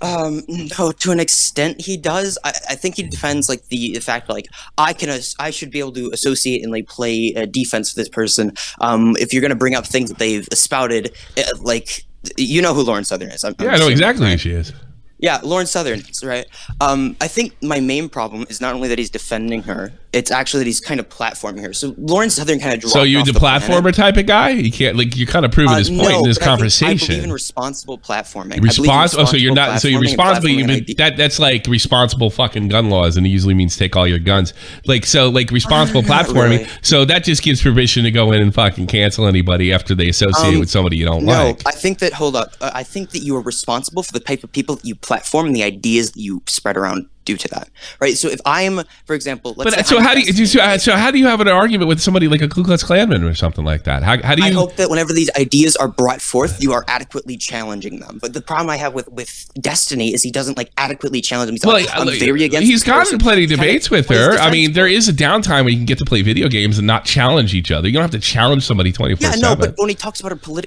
No, to an extent he does. I think he defends like the fact like I should be able to associate and like play defense for this person. If you're gonna bring up things that they've spouted, like you know who Lauren Southern is. I know exactly who she is. Yeah, Lauren Southern, right? I think my main problem is not only that he's defending her, it's actually that he's kind of platforming her. So Lauren Southern kind of dropped. So you're the platformer type of guy? You can't you're kind of proving his point in this conversation. I believe in responsible platforming. So you're not. So you're responsible. That's like responsible fucking gun laws, and it usually means take all your guns. Like responsible platforming. Really. So that just gives permission to go in and fucking cancel anybody after they associate with somebody you don't like. No, I think that. Hold up. I think that you are responsible for the type of people that you platform and the ideas that you spread around due to that, right? So if I'm, for example, how do you have an argument with somebody like a Ku Klux Klanman or something like that? How do you? I hope that whenever these ideas are brought forth, you are adequately challenging them. But the problem I have with Destiny is he doesn't like adequately challenge them. He's like, I'm very against. He's gotten plenty of debates with her. I mean, there is a downtime where you can get to play video games and not challenge each other. You don't have to challenge somebody 24/7. Yeah, no, but when he talks about her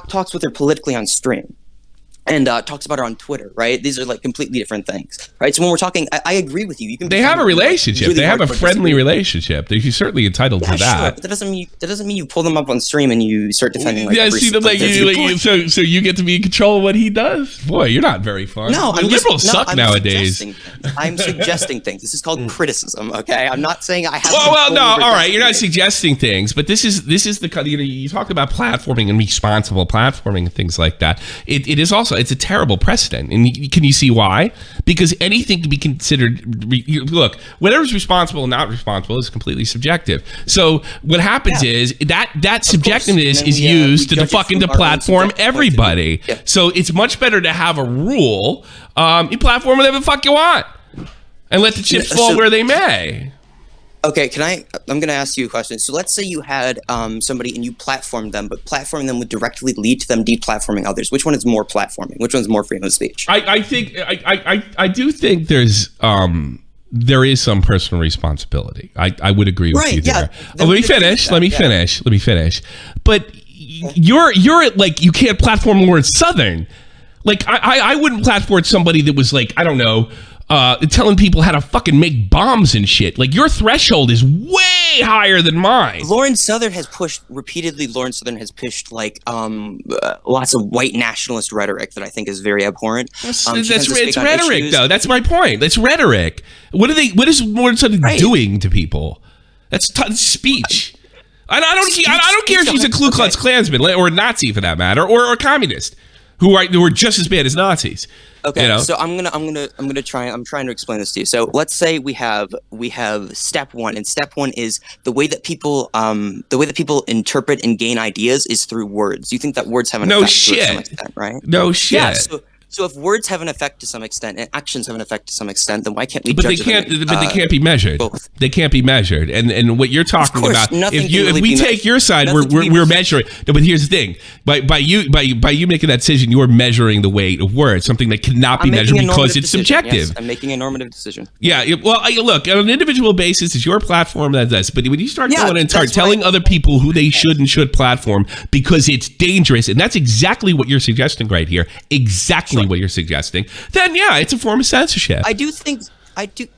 talks with her politically on stream. And talks about her on Twitter, right? These are like completely different things, right? So when we're talking, I agree with you. You can. They have a relationship. Really they have a friendly relationship. They're certainly entitled to that. Sure. But that doesn't mean you pull them up on stream and you start defending. Like, so you get to be in control of what he does. Boy, you're not very fun. No, liberals suck nowadays. I'm suggesting things. This is called criticism. Okay, I'm not saying I have. Well, no, all right. You're not suggesting things, but this is the you talk about platforming and responsible platforming and things like that. It is also. It's a terrible precedent. And can you see why? Because anything can be considered, look, whatever's responsible and not responsible is completely subjective. So what happens is that subjectiveness is used to platform everybody. Yeah. So it's much better to have a rule. You platform whatever the fuck you want and let the chips fall where they may. Okay, I'm going to ask you a question. So let's say you had somebody and you platformed them, but platforming them would directly lead to them deplatforming others. Which one is more platforming? Which one's more freedom of speech? I do think there's there is some personal responsibility. I would agree with you there. Let me finish. Let me finish. But you're like, you can't platform Lawrence Southern. Like, I wouldn't platform somebody that was like, I don't know, telling people how to fucking make bombs and shit. Like, your threshold is way higher than mine. Lawrence Southern has pushed like lots of white nationalist rhetoric that I think is very abhorrent. It's rhetoric, though. That's my point. That's rhetoric. What is Lawrence Southern doing to people? That's speech. I don't care if she's a Ku Klux Klansman or a Nazi for that matter, or a communist who are just as bad as Nazis. Okay, you know? so I'm trying to explain this to you. So let's say we have step one, and step one is the way that people interpret and gain ideas is through words. You think that words have an effect to some extent, right? No shit. Yeah, so if words have an effect to some extent and actions have an effect to some extent, then why can't we But judge they can't be measured. Both. They can't be measured. And what you're talking about, if we take your side, we're measuring. No, but here's the thing: by you making that decision, you're measuring the weight of words, something that cannot be measured because it's subjective. Yes, I'm making a normative decision. Yeah. Well, look, on an individual basis, it's your platform that does. But when you start going and start telling other people who they should platform because it's dangerous, and that's exactly what you're suggesting right here. Exactly what you're suggesting. Then it's a form of censorship. I do.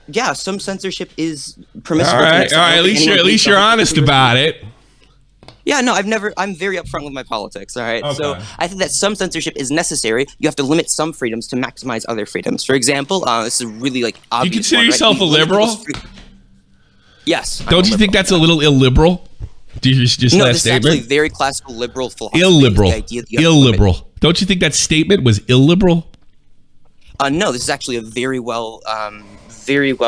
Yeah, some censorship is permissible. All right. At least you're honest about it. Yeah, no, I'm very upfront with my politics, all right? Okay. So I think that some censorship is necessary. You have to limit some freedoms to maximize other freedoms. For example, this is really like obvious. You consider yourself a liberal? Yes. Don't you think that's a little illiberal? Just no, last this statement? is actually very classical liberal philosophy. Illiberal. Don't you think that statement was illiberal? No, this is actually a very well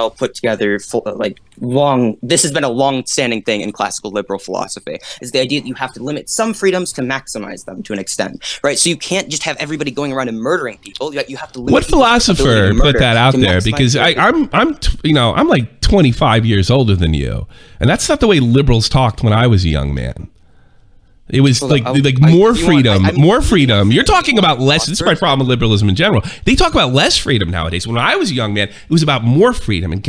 put together, this has been a long-standing thing in classical liberal philosophy, is the idea that you have to limit some freedoms to maximize them to an extent, right? So you can't just have everybody going around and murdering people. You have to limit. What philosopher put that out there? Because I'm like 25 years older than you, and that's not the way liberals talked when I was a young man. It was more freedom. You're talking about less. This is my problem with liberalism in general. They talk about less freedom nowadays. When I was a young man, it was about more freedom and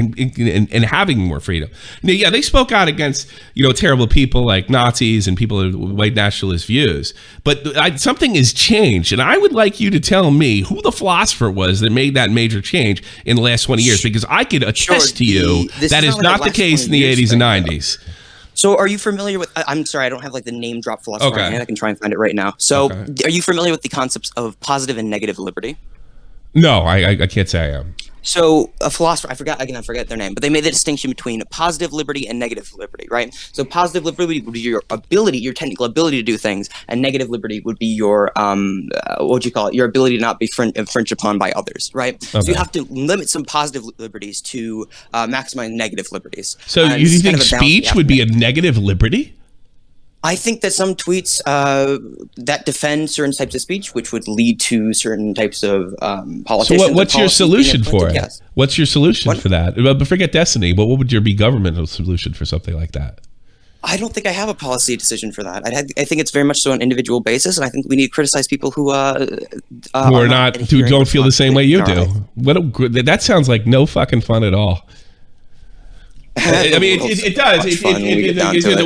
having more freedom. Now, yeah, they spoke out against terrible people like Nazis and people with white nationalist views. But something has changed, and I would like you to tell me who the philosopher was that made that major change in the last 20 years, because I could attest to you that is not the case in the 80s and 90s. So are you familiar with, I'm sorry, I don't have like the name drop philosopher right now. I can try and find it right now. So are you familiar with the concepts of positive and negative liberty? No, I can't say I am. So a philosopher, I forget their name, but they made the distinction between positive liberty and negative liberty, right? So positive liberty would be your technical ability to do things, and negative liberty would be your, your ability to not be infringed upon by others, right? Okay. So you have to limit some positive liberties to maximize negative liberties. So you think speech would be a negative liberty? I think that some tweets that defend certain types of speech, which would lead to certain types of politicians. So what's your solution for it? Yes. What's your solution for that? But forget destiny. But what would your governmental solution for something like that? I don't think I have a policy decision for that. I think it's very much so on an individual basis, and I think we need to criticize people who don't feel the same way you do. That sounds like no fucking fun at all. I mean, it does.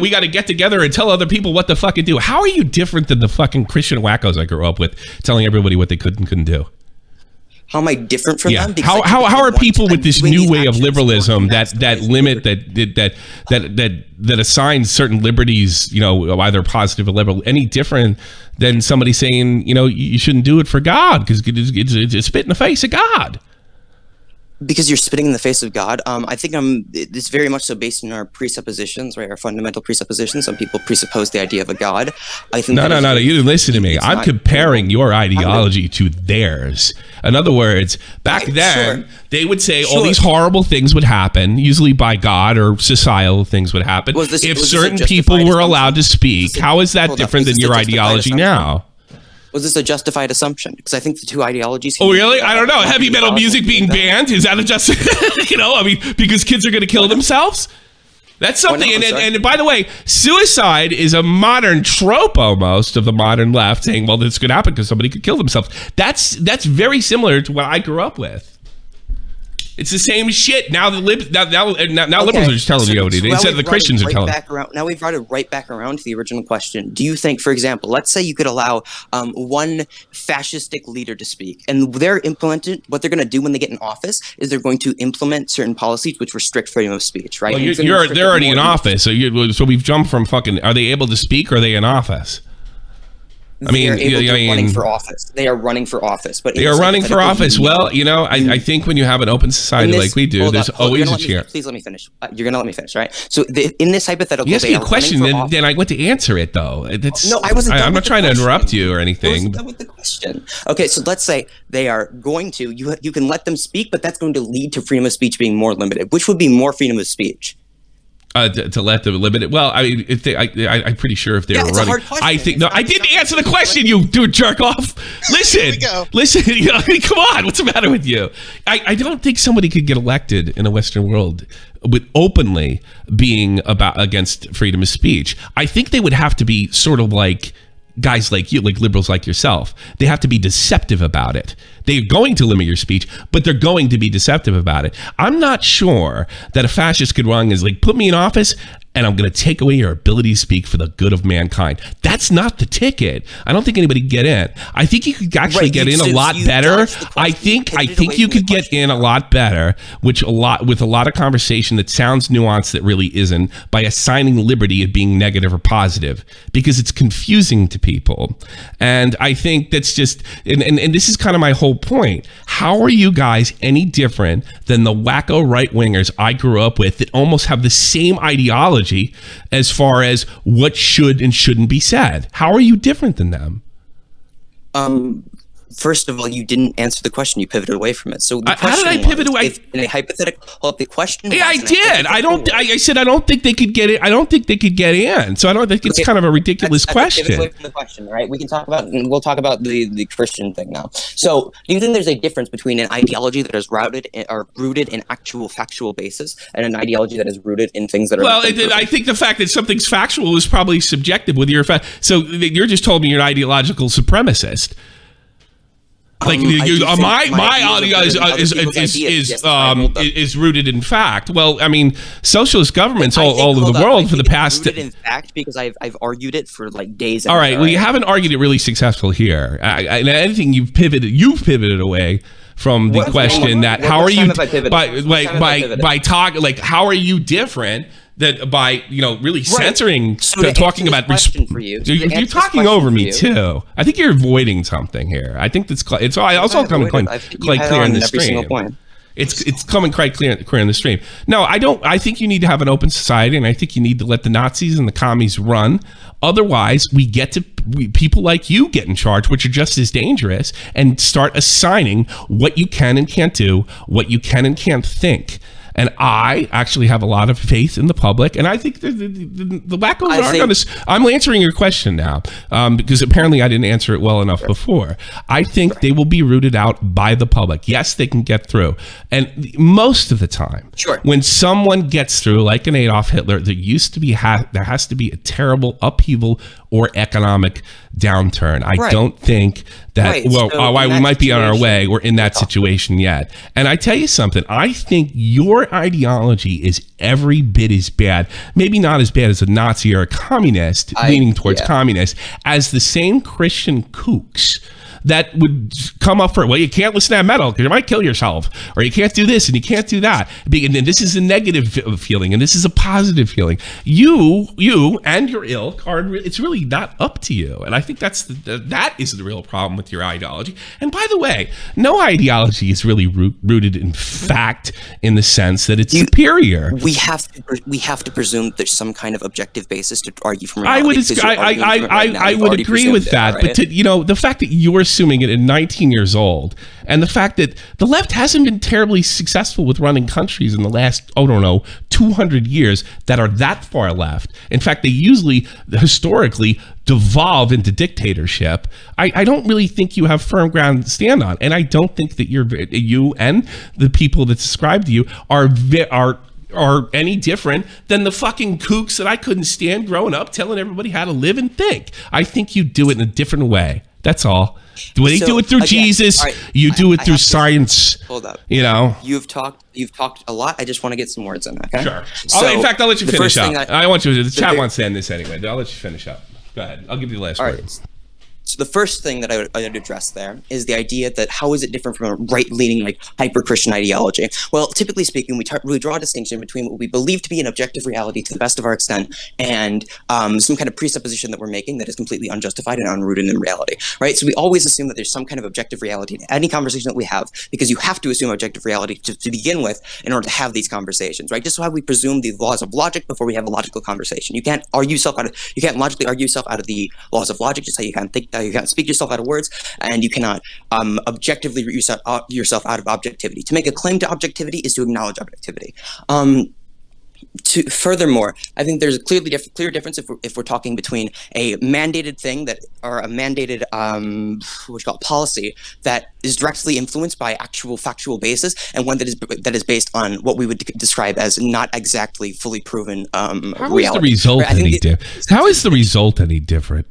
We got to get together and tell other people what the fuck to do. How are you different than the fucking Christian wackos I grew up with, telling everybody what they could and couldn't do? How am I different from them? Because how are people with this new way of liberalism that limit that assigns certain liberties, either positive or liberal, any different than somebody saying, you shouldn't do it for God because it's spit in the face of God? Because you're spitting in the face of God. I think it's very much so based on our presuppositions, right? Our fundamental presuppositions. Some people presuppose the idea of a God. I think no. You didn't listen to me. I'm comparing your ideology to theirs. In other words, back then, they would say all these horrible things would happen, usually by God or societal things would happen. If certain people were allowed to speak, how is that different than your ideology now? Was this a justified assumption? Because I think the two ideologies... Oh, really? I don't know. Heavy metal music being banned? Is that a because kids are going to kill themselves? That's something. And by the way, suicide is a modern trope almost of the modern left, saying, well, this could happen because somebody could kill themselves. That's very similar to what I grew up with. It's the same shit. Now the now liberals are just telling you what it is. Instead of the Christians are telling. Now we've brought it right back around to the original question. Do you think, for example, let's say you could allow one fascistic leader to speak, and what they're going to do when they get in office is they're going to implement certain policies which restrict freedom of speech, right? Well, they're already in office, so we've jumped from fucking. Are they able to speak? Or are they in office? They are running for office. They are running for office. But they are running for office. Well, I think when you have an open society like we do, there's always a chance. Please let me finish. You're going to let me finish, right? So in this hypothetical, you asked me a question, then I went to answer it, though. No, I wasn't. I'm not trying to interrupt you or anything. Done with the question. Okay, so let's say they are going to. You can let them speak, but that's going to lead to freedom of speech being more limited. Which would be more freedom of speech? To let them limit it. Well, I mean, I'm pretty sure if they were running, I think I didn't answer the question. You jerk off. Listen, come on. What's the matter with you? I don't think somebody could get elected in the Western world with openly being against freedom of speech. I think they would have to be sort of like guys like you, like liberals like yourself. They have to be deceptive about it. They're going to limit your speech, but they're going to be deceptive about it. I'm not sure that a fascist could run as like, put me in office and I'm going to take away your ability to speak for the good of mankind. That's not the ticket. I don't think anybody could get in. I think you could actually get in a lot better. I think you could get in a lot better, with a lot of conversation that sounds nuanced that really isn't, by assigning liberty as being negative or positive, because it's confusing to people. And I think that's just, and this is kind of my whole point. How are you guys any different than the wacko right-wingers I grew up with that almost have the same ideology as far as what should and shouldn't be said? How are you different than them? First of all, you didn't answer the question. You pivoted away from it. So how did I pivot away? In a hypothetical, the question. Yeah, I did. I said I don't think they could get it. I don't think they could get in. So I don't think it's kind of a ridiculous question. Away from the question, right? We'll talk about the Christian thing now. So do you think there's a difference between an ideology that is rooted in actual factual basis and an ideology that is rooted in things that are? Well, I think the fact that something's factual is probably subjective with your fact. So you're just told me you're an ideological supremacist. Like my ideology is rooted in fact. Well, I mean, socialist governments all over the world for the past. Rooted in fact, because I've argued it for like days. All right, well, you haven't argued it really successful here. And anything you've pivoted away from the question that how are you by talking, like how are you different? That by really censoring, talking about for you. You're talking over me too. I think you're avoiding something here. I think it's also coming quite clear in the stream. It's coming quite clear in the stream. No, I don't. I think you need to have an open society, and I think you need to let the Nazis and the commies run. Otherwise, people like you get in charge, which are just as dangerous, and start assigning what you can and can't do, what you can and can't think. And I actually have a lot of faith in the public, and I think the wackos aren't going to. I'm answering your question now because apparently I didn't answer it well enough before. I think they will be rooted out by the public. Yes, they can get through, and most of the time, when someone gets through, like an Adolf Hitler, there has to be a terrible upheaval or economic downturn. I don't think that, we might be on our way. We're in that situation yet. And I tell you something, I think your ideology is every bit as bad, maybe not as bad as a Nazi or a communist, leaning towards communist, as the same Christian kooks that would come up for, well, you can't listen to that metal because you might kill yourself, or you can't do this and you can't do that. And then this is a negative feeling and this is a positive feeling. You and your ilk it's really not up to you. And I think that is the real problem with your ideology. And by the way, no ideology is really rooted in fact, in the sense that it's superior. We have to presume there's some kind of objective basis to argue from reality. I would agree with that, right? But the fact that you're assuming it at 19 years old, and the fact that the left hasn't been terribly successful with running countries in the last 200 years that are that far left. In fact, they usually historically devolve into dictatorship. I don't really think you have firm ground to stand on, and I don't think that you and the people that subscribe to you are any different than the fucking kooks that I couldn't stand growing up telling everybody how to live and think. I think you do it in a different way. That's all. They do it through Jesus. Right, you do it through science. Hold up. You know. You've talked a lot. I just want to get some words in. Okay. Sure. So, in fact, I'll let you finish up. I want you. The chat very- wants to end this anyway. I'll let you finish up. Go ahead. I'll give you the last word. Right. So the first thing that I would address there is the idea that how is it different from a right-leaning, like hyper-Christian ideology? Well, typically speaking, we draw a distinction between what we believe to be an objective reality to the best of our extent and some kind of presupposition that we're making that is completely unjustified and unrooted in reality, right? So we always assume that there's some kind of objective reality in any conversation that we have because you have to assume objective reality to begin with in order to have these conversations, right? Just so how we presume the laws of logic before we have a logical conversation. You can't logically argue yourself out of the laws of logic, just how you can't think. You can't speak yourself out of words, and you cannot objectively root yourself out of objectivity. To make a claim to objectivity is to acknowledge objectivity. Furthermore, I think there's a clear difference if we're talking between a mandated thing or a mandated policy that is directly influenced by actual factual basis, and one that is based on what we would describe as not exactly fully proven reality. How is the result any different?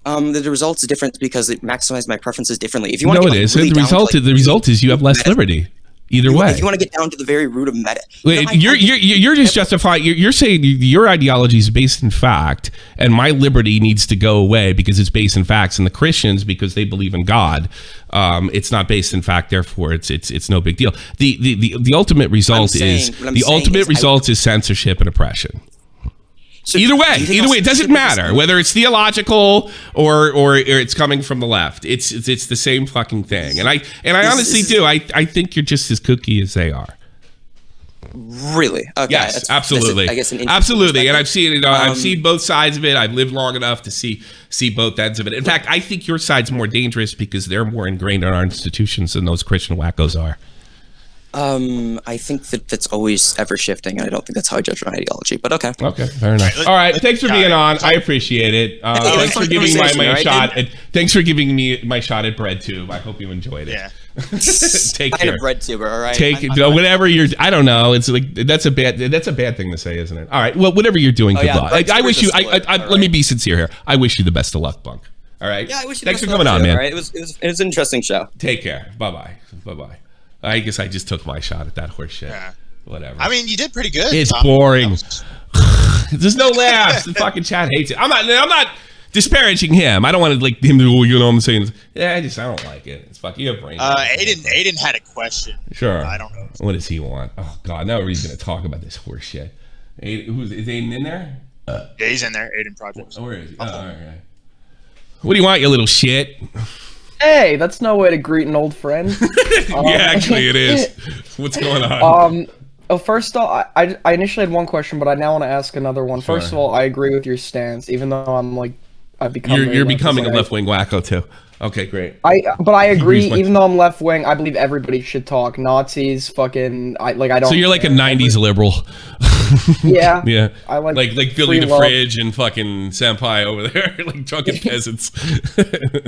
The results is different because it maximizes my preferences differently. If you want it is. The result is you have less liberty. Either way, if you want to get down to the very root of meta, you're just justifying. You're saying your ideology is based in fact, and my liberty needs to go away because it's based in facts. And the Christians, because they believe in God, it's not based in fact. Therefore, it's no big deal. The ultimate result is censorship and oppression. So either way, it doesn't matter whether it's theological or it's coming from the left. It's the same fucking thing. And I honestly do. I think you're just as kooky as they are. Really? Okay. Yes, absolutely. Absolutely. And I've seen it. I've seen both sides of it. I've lived long enough to see both ends of it. In fact, I think your side's more dangerous because they're more ingrained in our institutions than those Christian wackos are. I think that's always ever shifting, and I don't think that's how I judge my ideology. But okay. Okay, fair enough. All right, thanks for being on. I appreciate it. Thanks for giving me my shot. Thanks for giving me my shot at bread tube. I hope you enjoyed it. Yeah. Take care. Bread tuber. All right. Whatever you're. I don't know. It's like that's a bad thing to say, isn't it? All right. Well, whatever you're doing, good luck. I wish you. Let me be sincere here. I wish you the best of luck, Bunk. All right. Yeah, I wish you. Thanks for coming on, man. All right. It was an interesting show. Take care. Bye bye. I guess I just took my shot at that horse shit. Yeah. Whatever. I mean, you did pretty good. It's boring. There's no laughs. The fucking chat hates it. I'm not disparaging him. I don't want to like him to, you know what I'm saying? Yeah, I don't like it. It's fucking your brain. Aiden had a question. Sure. I don't know. What does he want? Oh God, now he's gonna talk about this horse shit. Is Aiden in there? Yeah, he's in there. Aiden Project. Where is he? Oh, all right. What do you want, you little shit? Hey, that's no way to greet an old friend. Yeah, actually it is. What's going on? First off, I initially had one question, but I now want to ask another one. Sure. First of all, I agree with your stance, even though I've become you're becoming a left-wing wacko too. Okay, great. But I agree. Even though I'm left wing, I believe everybody should talk. Nazis, fucking, I don't. So you're like a '90s liberal. Yeah. Yeah. I like Billy the Fridge and fucking Senpai over there, like drunken peasants.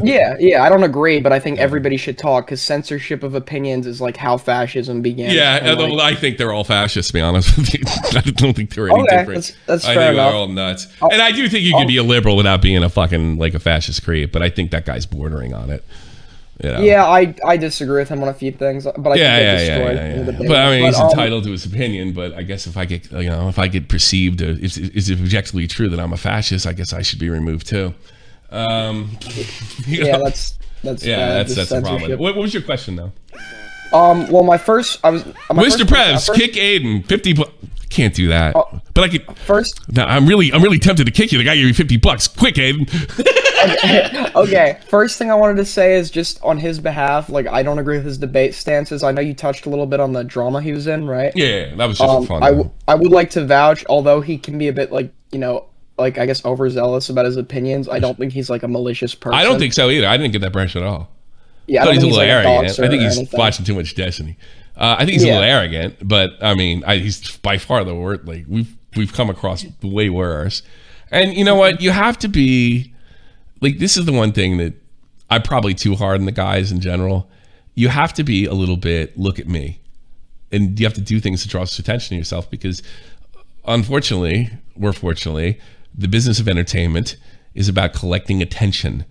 Yeah. I don't agree, but I think everybody should talk because censorship of opinions is like how fascism began. Yeah, I think they're all fascists. To be honest with you, I don't think they're any different. That's I fair think enough. they're all nuts, and I do think you can be a liberal without being a fucking like a fascist creep. But I think that guy's bordering on it. You know? Yeah, I disagree with him on a few things, but I think But I mean, he's entitled to his opinion. But I guess if I get perceived, is it objectively true that I'm a fascist? I guess I should be removed too. That's the problem. What was your question though? Well, Mr. Prevs, kick Aiden 50. Can't do that. But I could first. No, I'm really tempted to kick you. The guy gave me $50. Quick, Aiden. Okay. First thing I wanted to say is just on his behalf, like I don't agree with his debate stances. I know you touched a little bit on the drama he was in, right? Yeah, that was just fun. I would like to vouch, although he can be a bit like I guess overzealous about his opinions. I don't think he's like a malicious person. I don't think so either. I didn't get that impression at all. Yeah, I thought he's a little arrogant. I think he's watching too much Destiny. I think he's a little arrogant, but I mean, he's by far the worst. Like we've come across way worse. And you know what? You have to be like, this is the one thing that I'm probably too hard on the guys in general. You have to be a little bit, look at me, and you have to do things to draw attention to yourself because, unfortunately, the business of entertainment is about collecting attention.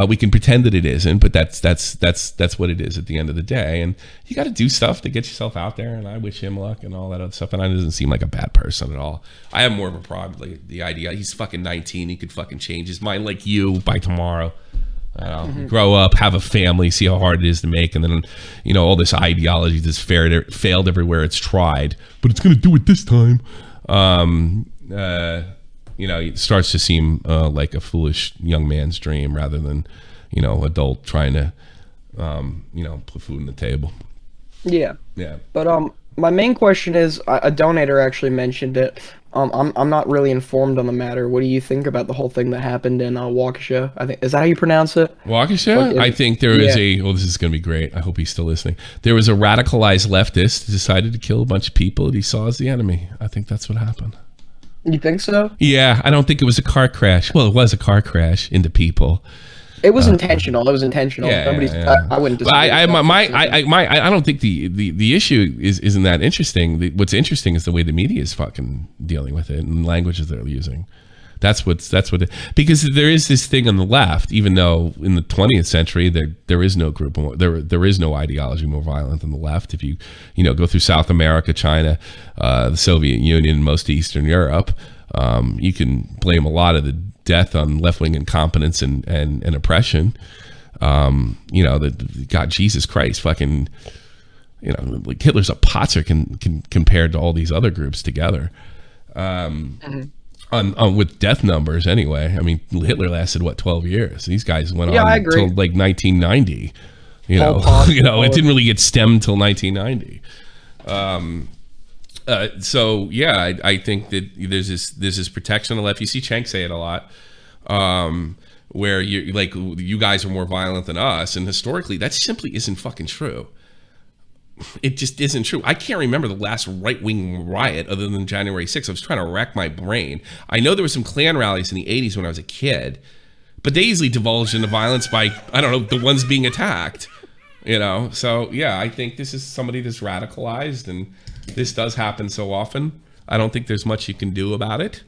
We can pretend that it isn't, but that's what it is at the end of the day. And you got to do stuff to get yourself out there. And I wish him luck and all that other stuff. And he doesn't seem like a bad person at all. I have more of a problem like the idea he's fucking 19. He could fucking change his mind like you by tomorrow. Grow up, have a family, see how hard it is to make, and then all this ideology that's failed everywhere it's tried, but it's gonna do it this time. It starts to seem like a foolish young man's dream rather than adult trying to put food on the table. Yeah. Yeah. But my main question is, a donator actually mentioned it. I'm not really informed on the matter. What do you think about the whole thing that happened in Waukesha? I think, is that how you pronounce it? Waukesha? I think there is this is going to be great. I hope he's still listening. There was a radicalized leftist who decided to kill a bunch of people that he saw as the enemy. I think that's what happened. You think so? Yeah, I don't think it was a car crash. Well, it was a car crash into people. It was intentional. It was intentional. Yeah. I wouldn't disagree. I don't think the issue isn't that interesting. What's interesting is the way the media is fucking dealing with it and the languages they're using. Because there is this thing on the left, even though in the 20th century there is no group, there is no ideology more violent than the left. If you go through South America, China, the Soviet Union, most of Eastern Europe, you can blame a lot of the death on left-wing incompetence and oppression. God, Jesus Christ, fucking, like Hitler's a potzer compared to all these other groups together. With death numbers anyway. I mean, Hitler lasted 12 years. These guys went on until like 1990. It didn't really get stemmed till 1990. I think that there's this protection on the left. You see Cenk say it a lot, where you guys are more violent than us, and historically that simply isn't fucking true. It just isn't true. I can't remember the last right-wing riot other than January 6th. I was trying to rack my brain. I know there were some Klan rallies in the 80s when I was a kid, but they easily divulged into violence by, I don't know, the ones being attacked. So yeah, I think this is somebody that's radicalized, and this does happen so often. I don't think there's much you can do about it.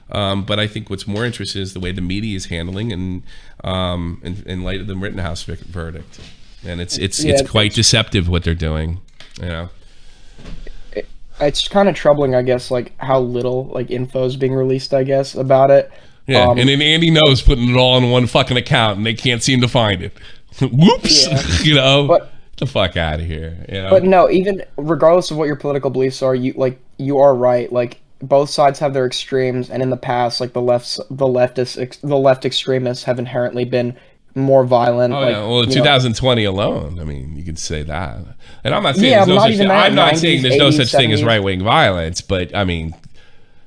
But I think what's more interesting is the way the media is handling, and in light of the Rittenhouse verdict, and it's quite deceptive what they're doing. It's kind of troubling, I guess, like how little info is being released, I guess, about it. Yeah, and then Andy knows putting it all in one fucking account, and they can't seem to find it. Whoops, yeah. But the fuck out of here. But no, even regardless of what your political beliefs are, you are right. Like, both sides have their extremes, and in the past, like the left extremists have inherently been more violent. Oh, yeah. Well, in 2020 alone, I mean, you could say that. And I'm not saying there's no such thing as right-wing violence, but I mean,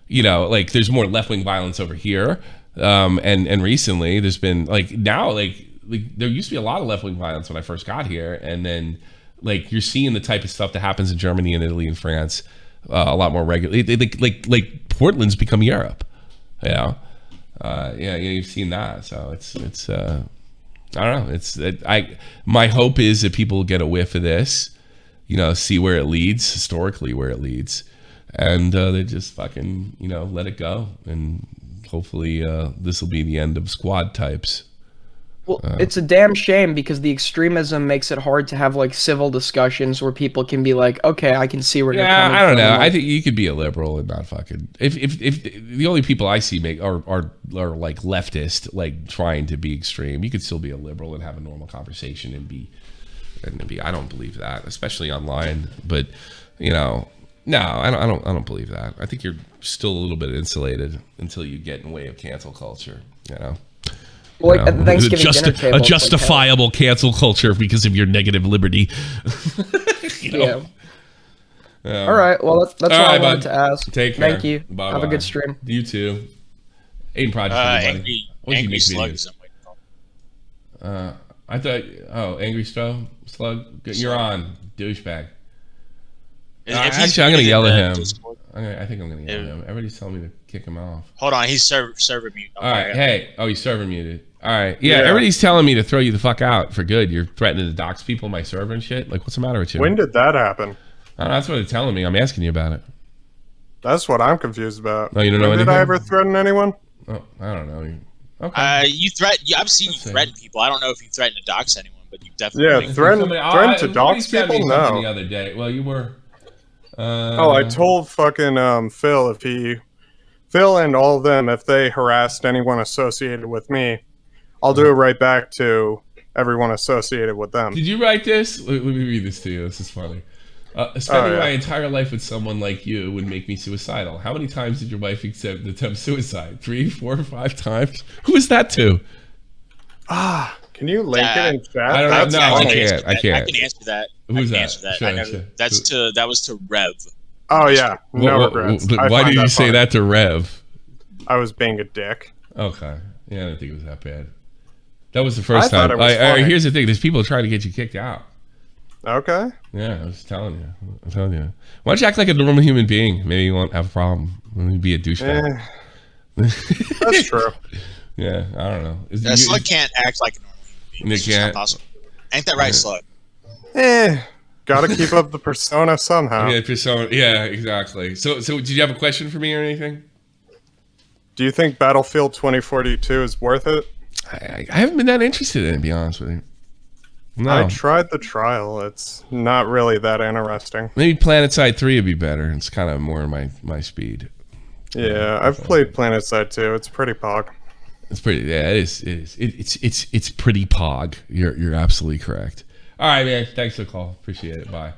there's more left-wing violence over here. And recently there's been there used to be a lot of left-wing violence when I first got here, and then you're seeing the type of stuff that happens in Germany and Italy and France a lot more regularly. Like Portland's become Europe. You've seen that. So it's I don't know. My hope is that people get a whiff of this, see where it leads, historically where it leads, and they just fucking let it go, and hopefully this will be the end of squad types. Well, it's a damn shame, because the extremism makes it hard to have civil discussions where people can be like, okay, I can see where you're coming from. I don't know. I think you could be a liberal and not fucking. If the only people I see are like leftist, trying to be extreme, you could still be a liberal and have a normal conversation and be. I don't believe that, especially online. But no, I don't believe that. I think you're still a little bit insulated until you get in the way of cancel culture. Well, at the Thanksgiving dinner table, a justifiable cancel culture because of your negative liberty. Yeah. All right. Well, that's all I wanted to ask. Take care. Thank you. Bye-bye. Have a good stream. You too. Aiden Project. Angry Slugs. I thought. Oh, Angry Slug. You're on, douchebag. Actually, I'm gonna yell at him. I think I'm gonna yell at him. Everybody's telling me to kick him off. Hold on, he's server mute. All right. Hey. Oh, he's server muted. All right. Yeah, everybody's telling me to throw you the fuck out for good. You're threatening to dox people on my server and shit. What's the matter with you? When did that happen? That's what they're telling me. I'm asking you about it. That's what I'm confused about. No, you don't know anything? Did I ever threaten anyone? Oh, I don't know. Okay. I've seen you threaten people. I don't know if you threaten to dox anyone, but you definitely. threaten to dox people? No. The other day. Well, you were. I told fucking Phil Phil and all of them, if they harassed anyone associated with me, I'll do it right back to everyone associated with them. Did you write this? Let me read this to you. This is funny. Spending my entire life with someone like you would make me suicidal. How many times did your wife attempt suicide? 3, 4, 5 times? Who is that to? Can you link it in chat? I don't know. No, I can't. I can answer that. Who's that? Sure. That was to Rev. Oh yeah, no regrets. Why did you say that to Rev? I was being a dick. Okay. Yeah, I didn't think it was that bad. That was the first time. Here's the thing: there's people trying to get you kicked out. Okay. Yeah, I was telling you. Why don't you act like a normal human being? Maybe you won't have a problem. Maybe be a douchebag. That's true. Yeah, I don't know. Slug can't act like a normal human being. They can't. Ain't that right, Slug? Gotta keep up the persona somehow. Yeah, persona. Yeah, exactly. So did you have a question for me or anything? Do you think Battlefield 2042 is worth it? I haven't been that interested in it, to be honest with you. No. I tried the trial. It's not really that interesting. Maybe PlanetSide 3 would be better. It's kind of more my speed. Yeah, I've played PlanetSide 2. It's pretty pog. It's pretty. Yeah, it is. It's pretty pog. You're absolutely correct. All right, man. Thanks for the call. Appreciate it. Bye.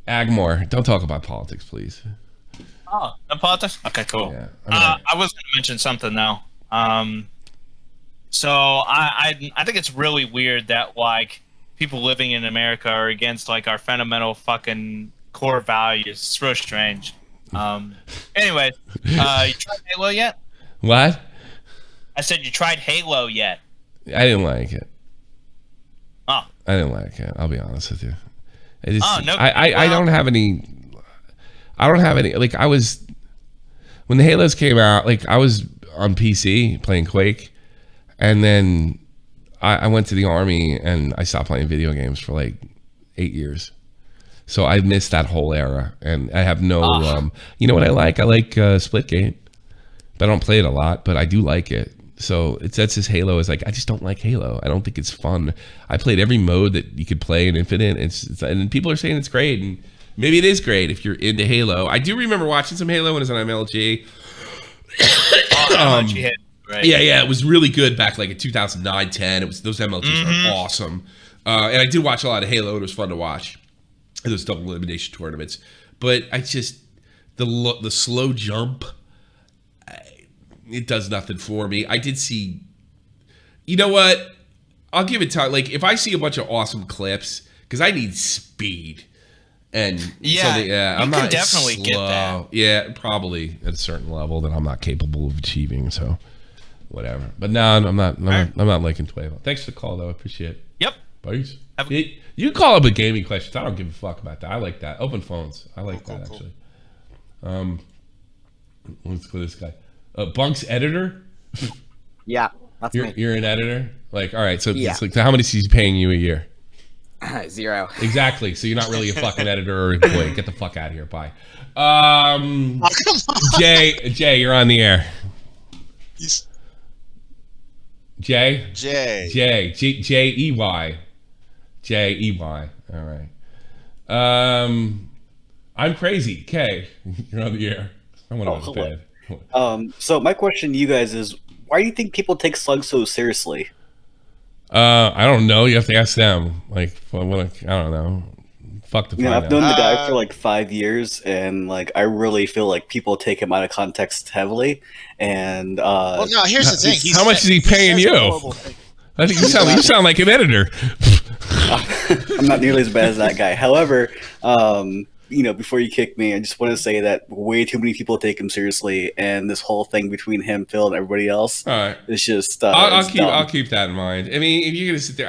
Agmore, don't talk about politics, please. Oh, no politics? Okay, cool. Yeah, I was going to mention something though. So I think it's really weird that like people living in America are against like our fundamental fucking core values. It's real strange. Anyway, you tried Halo yet? What? I said you tried Halo yet? I didn't like it. Oh. I didn't like it. I'll be honest with you. No. I don't have any. Like I was when the Halos came out. Like I was on PC playing Quake, and then I went to the Army and I stopped playing video games for like 8 years. So I missed that whole era, and I have no. You know what I like? I like Splitgate, but I don't play it a lot. But I do like it. So that's his Halo is like, I just don't like Halo. I don't think it's fun. I played every mode that you could play in Infinite. And people are saying it's great, and maybe it is great if you're into Halo. I do remember watching some Halo when it was on MLG. Right. Yeah, it was really good back like in 2009, 10. It was those MLGs were awesome, and I did watch a lot of Halo. It was fun to watch those double elimination tournaments. But I just the slow jump. It does nothing for me. I did see, you know what? I'll give it time. Like if I see a bunch of awesome clips, because I need speed, and I'm not definitely slow. Get that. Yeah, probably at a certain level that I'm not capable of achieving. So, whatever. But no, I'm not liking Twavo. Thanks for the call, though. I appreciate it. Yep. Buddies. You can call up with gaming questions. I don't give a fuck about that. I like that. Open phones. I like that actually. Let's go this guy. Bunk's editor? Yeah, that's me. You're an editor? Like, all right, so yeah. It's like, how much is he paying you a year? 0. Exactly. So you're not really a fucking editor or employee. Get the fuck out of here. Bye. Jay, you're on the air. Jay? J-E-Y. J-E-Y. All right. I'm crazy. K, you're on the air. I want to go to bed. So my question to you guys is, why do you think people take slugs so seriously? I don't know. You have to ask them. Like, I don't know. Fuck the. I've known the guy for like 5 years, and like I really feel like people take him out of context heavily. And well, no. Here's the thing. How much is he paying you? I think you sound like an editor. I'm not nearly as bad as that guy. However, before you kick me, I just want to say that way too many people take him seriously, and this whole thing between him, Phil, and everybody else, it's just. I'll keep that in mind. I mean, if you're gonna sit there,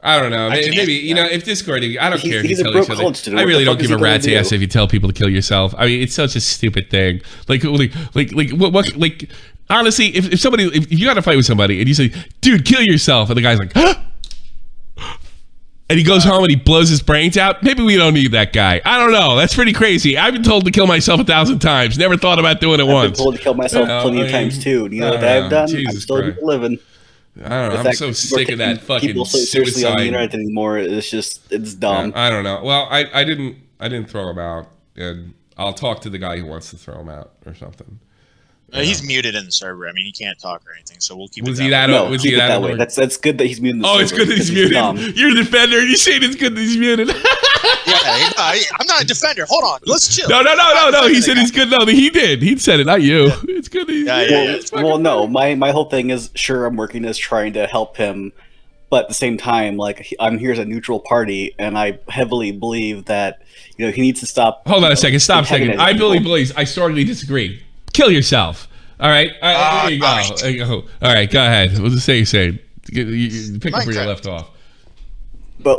I don't know. Maybe if Discord, I don't care if you tell each other. I really don't give a rat's ass if you tell people to kill yourself. I mean, it's such a stupid thing. Like honestly, if you got to fight with somebody and you say, "Dude, kill yourself," and the guy's like, and he goes home and he blows his brains out. Maybe we don't need that guy. I don't know. That's pretty crazy. I've been told to kill myself 1,000 times. Never thought about doing it once. I've been told to kill myself plenty of times too. You know what I've done? I'm still living. I don't know. I'm so sick of that fucking people so seriously suicide on the internet anymore. It's dumb. I don't know. Well, I didn't throw him out, and I'll talk to the guy who wants to throw him out or something. He's muted in the server. I mean, he can't talk or anything, so we'll keep Was it he that that? way. Was he that way? That's good that he's muted. It's good that he's muted. You're a defender. You saying it's good that he's muted? I'm not a defender. Hold on, let's chill. No. He said he's good. No, he did. He said it, not you. Yeah. It's good that he's Well, no. My whole thing is, sure, I'm working as trying to help him, but at the same time, like, I'm here as a neutral party, and I heavily believe that he needs to stop. Hold on a second. Stop a second. I believe. I strongly disagree. Kill yourself. All right. There you go. There you go. All right. Go ahead. What does it say? You pick up where you left off. But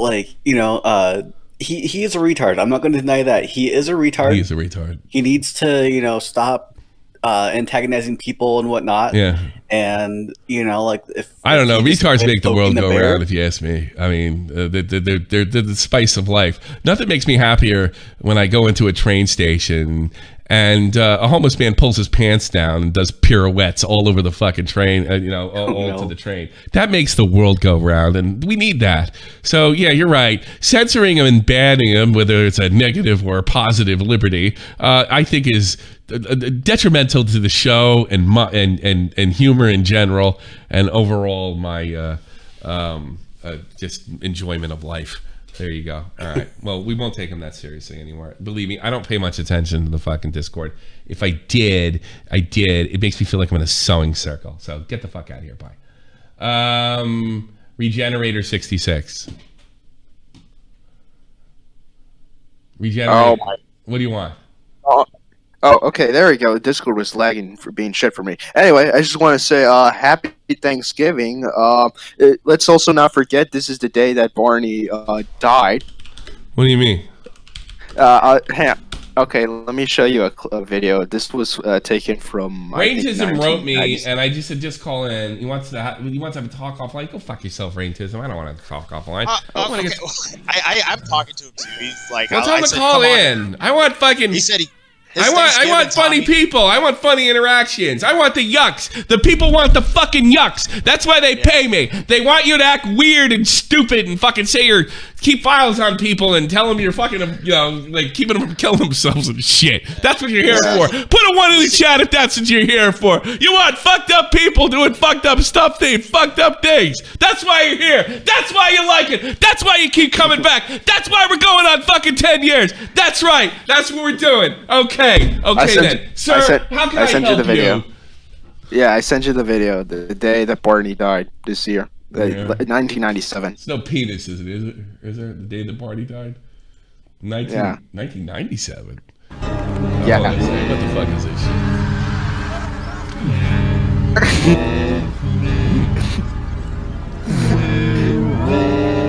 he is a retard. I'm not going to deny that. He is a retard. He is a retard. He needs to, stop antagonizing people and whatnot. Yeah. And, if I don't know, retards make the world go round, if you ask me. I mean, they're the spice of life. Nothing makes me happier when I go into a train station and a homeless man pulls his pants down and does pirouettes all over the fucking train, all to the train. That makes the world go round, and we need that. So, yeah, you're right. Censoring him and banning him, whether it's a negative or a positive liberty, I think is detrimental to the show and humor in general, and overall my just enjoyment of life. There you go. All right. Well, we won't take him that seriously anymore. Believe me, I don't pay much attention to the fucking Discord. If I did. It makes me feel like I'm in a sewing circle. So get the fuck out of here. Bye. Regenerator 66. Regenerator. What do you want? Oh, okay, there we go. The Discord was lagging for being shit for me. Anyway, I just want to say happy Thanksgiving. Let's also not forget this is the day that Barney died. What do you mean? Okay, let me show you a video. This was taken from Raintism wrote me, and I said just call in. He wants to have a talk offline. Go fuck yourself, Raintism. I don't want to talk offline. I'm talking to him too. He's like, well, tell him to call in. I want fucking. He said he. I want funny people. I want funny interactions. I want the yucks. The people want the fucking yucks. That's why they pay me. They want you to act weird and stupid and fucking keep files on people and tell them you're fucking, keeping them from killing themselves and shit. That's what you're here for. Put a 1 in the chat if that's what you're here for. You want fucked up people doing fucked up stuff, fucked up things. That's why you're here. That's why you like it. That's why you keep coming back. That's why we're going on fucking 10 years. That's right. That's what we're doing. Okay then. Sir, how can I send help you the video. you? Yeah, I sent you the video the day that Barney died this year. 1997. It's no penis, is it? Is there the day the party died? 1997. Yeah. What the fuck is this shit?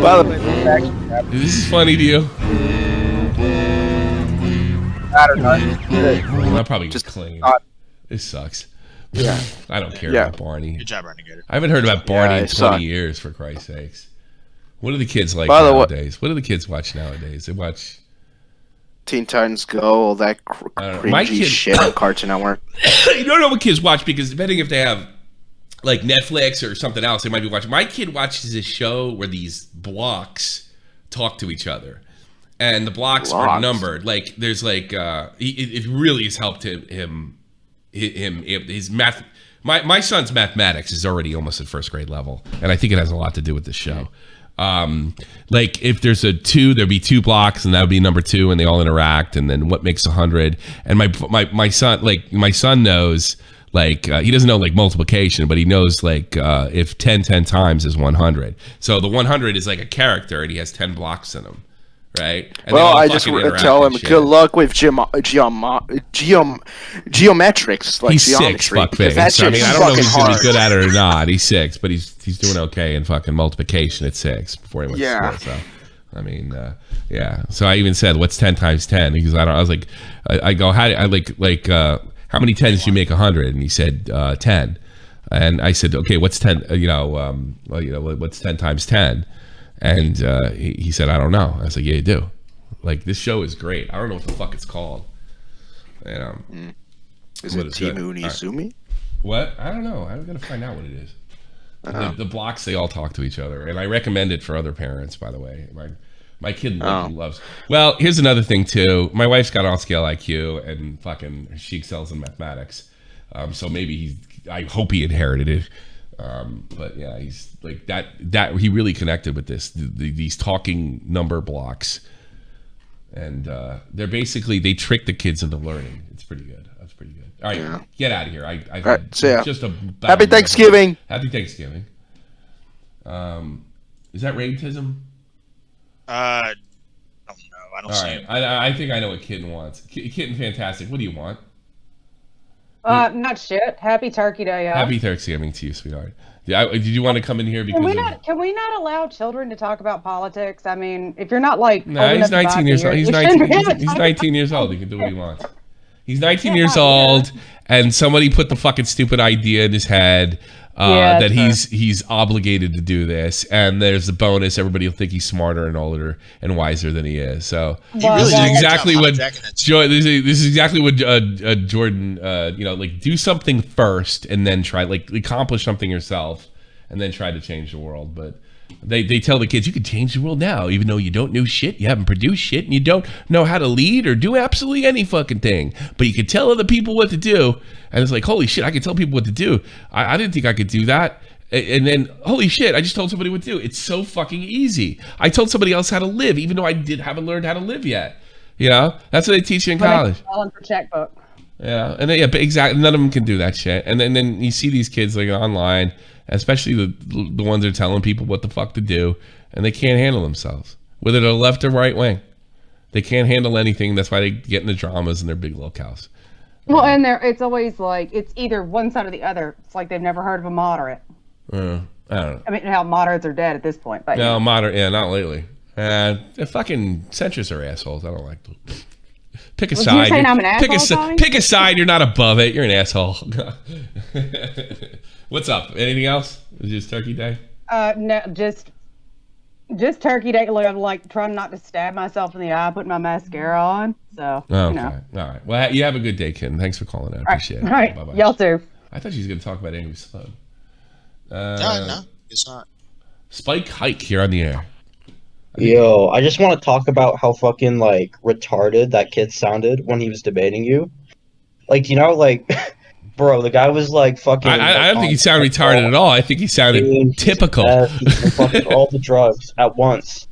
By the way, is this funny to you? I don't know. I'll probably just claim. This sucks. Yeah. I don't care about Barney. Good job, Renegade. I haven't heard about Barney in 20 years, for Christ's sakes. What do the kids like nowadays? What do the kids watch nowadays? They watch Teen Titans Go, all that cringy shit on Cartoon Network. You don't know what kids watch because depending if they have like Netflix or something else, they might be watching. My kid watches this show where these blocks talk to each other. And the blocks are numbered. Like there's like it really has helped him his math. My son's mathematics is already almost at first grade level, and I think it has a lot to do with the show. Like if there's a 2, there'd be 2 blocks, and that would be number 2, and they all interact, and then what makes 100? And my son knows. Like he doesn't know like multiplication, but he knows like if 10 times is 100. So the 100 is like a character, and he has 10 blocks in him. Right. And well, I just tell him good luck with geometrics. Like he's geometry. 6, fuckface. I mean, I don't know if he's gonna be good at it or not. He's 6, but he's doing okay in fucking multiplication at 6 before he went to school. So, I mean, yeah. So I even said, "What's 10 times 10?" Because I was like, I go, how many 10s do you make 100? And he said 10. And I said, okay, what's 10? What's 10 times 10? And he said, I don't know. I was like, yeah, you do. Like, this show is great. I don't know what the fuck it's called. And, Is it Timu Nizumi? What? I don't know. I'm going to find out what it is. The blocks, they all talk to each other. And I recommend it for other parents, by the way. My kid loves. Well, here's another thing, too. My wife's got on-scale IQ, and fucking she excels in mathematics. So maybe I hope he inherited it. But yeah, he's like that he really connected with this, these talking number blocks. And they're basically, they trick the kids into learning. It's pretty good. That's pretty good. All right, get out of here. I've All right, so yeah. just a Happy Thanksgiving. Happy Thanksgiving. Is that racism? I don't know. I don't see it. I think I know what Kitten wants. Kitten, fantastic. What do you want? Not shit. Happy Turkey Day, y'all. Happy Thanksgiving to you, sweetheart. Did you want to come in here because can we not allow children to talk about politics? I mean, if you're not like he's 19 years old. He's 19 years old. He can do what he wants. He's 19 years old, and somebody put the fucking stupid idea in his head that he's obligated to do this, and there's a bonus. Everybody will think he's smarter and older and wiser than he is. So this is exactly what Jordan, like, do something first and then try, like, accomplish something yourself and then try to change the world. But they tell the kids, you can change the world now, even though you don't know shit, you haven't produced shit, and you don't know how to lead or do absolutely any fucking thing. But you can tell other people what to do. And it's like, holy shit, I can tell people what to do. I didn't think I could do that. And then, holy shit, I just told somebody what to do. It's so fucking easy. I told somebody else how to live, even though I haven't learned how to live yet. You know, that's what they teach you in college. For checkbook. Yeah, and then, exactly. None of them can do that shit. And then you see these kids like online, especially the ones that are telling people what the fuck to do, and they can't handle themselves, whether they're left or right wing. They can't handle anything. That's why they get into dramas and they're big locales. Well, and it's always like it's either one side or the other. It's like they've never heard of a moderate. I don't know. I mean, how moderates are dead at this point. But no, moderate. Yeah, not lately. The fucking centrists are assholes. I don't like them. Pick a side. You saying I'm an asshole, pick a side. You're not above it. You're an asshole. What's up? Anything else? Is it just Turkey Day? No, just Turkey Day. I'm like trying not to stab myself in the eye, putting my mascara on. So, okay. you know. All right. Well, you have a good day, Ken. Thanks for calling in. I appreciate it. All right. Bye-bye. Y'all too. I thought she was going to talk about Angry Sloan. No, it's not. Spike Hike here on the air. Yo, I just want to talk about how fucking, like, retarded that kid sounded when he was debating you. Like, you know, like, bro, the guy was, like, fucking... I don't think he sounded retarded at all. I think he sounded typical. Fucking all the drugs at once.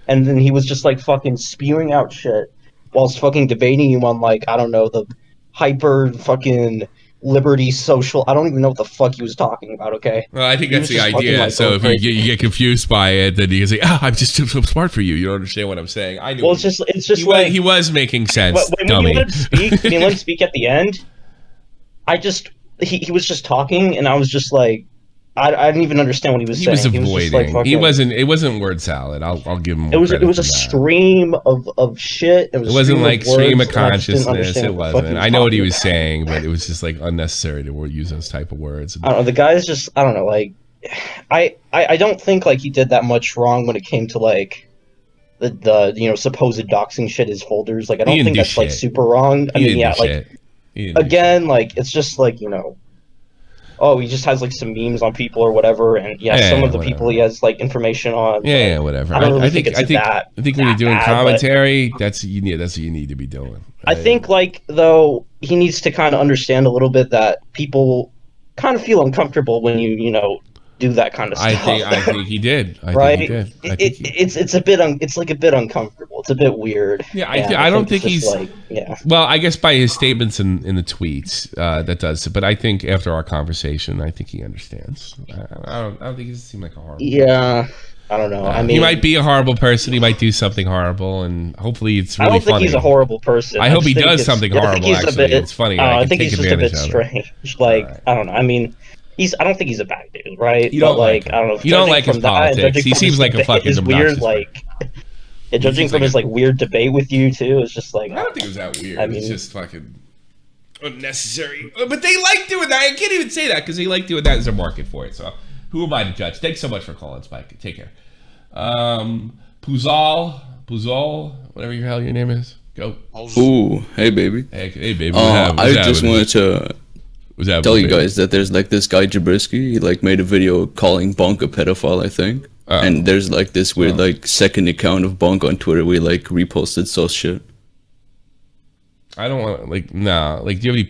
And then he was just, like, fucking spewing out shit whilst fucking debating you on, like, I don't know, the hyper fucking... liberty social. I don't even know what the fuck he was talking about. Okay. Well, I think that's the idea. Like, so if you get confused by it, then you can say, I'm just so smart for you. You don't understand what I'm saying. I knew. Well, it's just he was making sense. When dummy. you let him speak at the end, he was just talking, and I was just like, I didn't even understand what he was saying. He was avoiding. He wasn't. It wasn't word salad. I'll give him. It was a stream of shit. It wasn't like stream of consciousness. It wasn't. I know what he was saying, but it was just like unnecessary to use those type of words. I don't know. The guy's just. I don't know. Like, I don't think like he did that much wrong when it came to like the supposed doxing shit his folders. Like, I don't think that's like super wrong. I mean, yeah, like again, like it's just like oh, he just has like some memes on people or whatever, and some of the people he has like information on. Yeah, whatever. I think when you're doing commentary, that's what you need to be doing. I think like though he needs to kind of understand a little bit that people kind of feel uncomfortable when you do that kind of stuff. I think he did. It's a bit it's like a bit uncomfortable. It's a bit weird. Yeah, I don't think he's like, well, I guess by his statements in the tweets that does. But I think after our conversation, I think he understands. I don't think he seems like a horrible. Yeah, I don't know. I mean, he might be a horrible person. He might do something horrible, and hopefully it's really funny. I don't think he's a horrible person. I hope he does something horrible. Actually, it's funny. I think he's just a bit strange. Like I don't know. I mean. I don't think he's a bad dude, right? You don't like I don't know. You don't like his politics. He seems like a fucking weird, like. Judging from his like weird debate with you too, it's just like. I don't think it was that weird. I mean, it's just fucking unnecessary. But they like doing that. I can't even say that because they like doing that as a market for it. So who am I to judge? Thanks so much for calling, Spike. Take care. Puzal, whatever the hell your name is. Go. Ooh, hey baby. Hey baby. I just wanted to tell you guys that there's like this guy Jabrisky. He like made a video calling Bunk a pedophile, I think. And there's like this weird like second account of Bunk on Twitter where he like reposted sus shit. I don't want like no. Like, do you have any?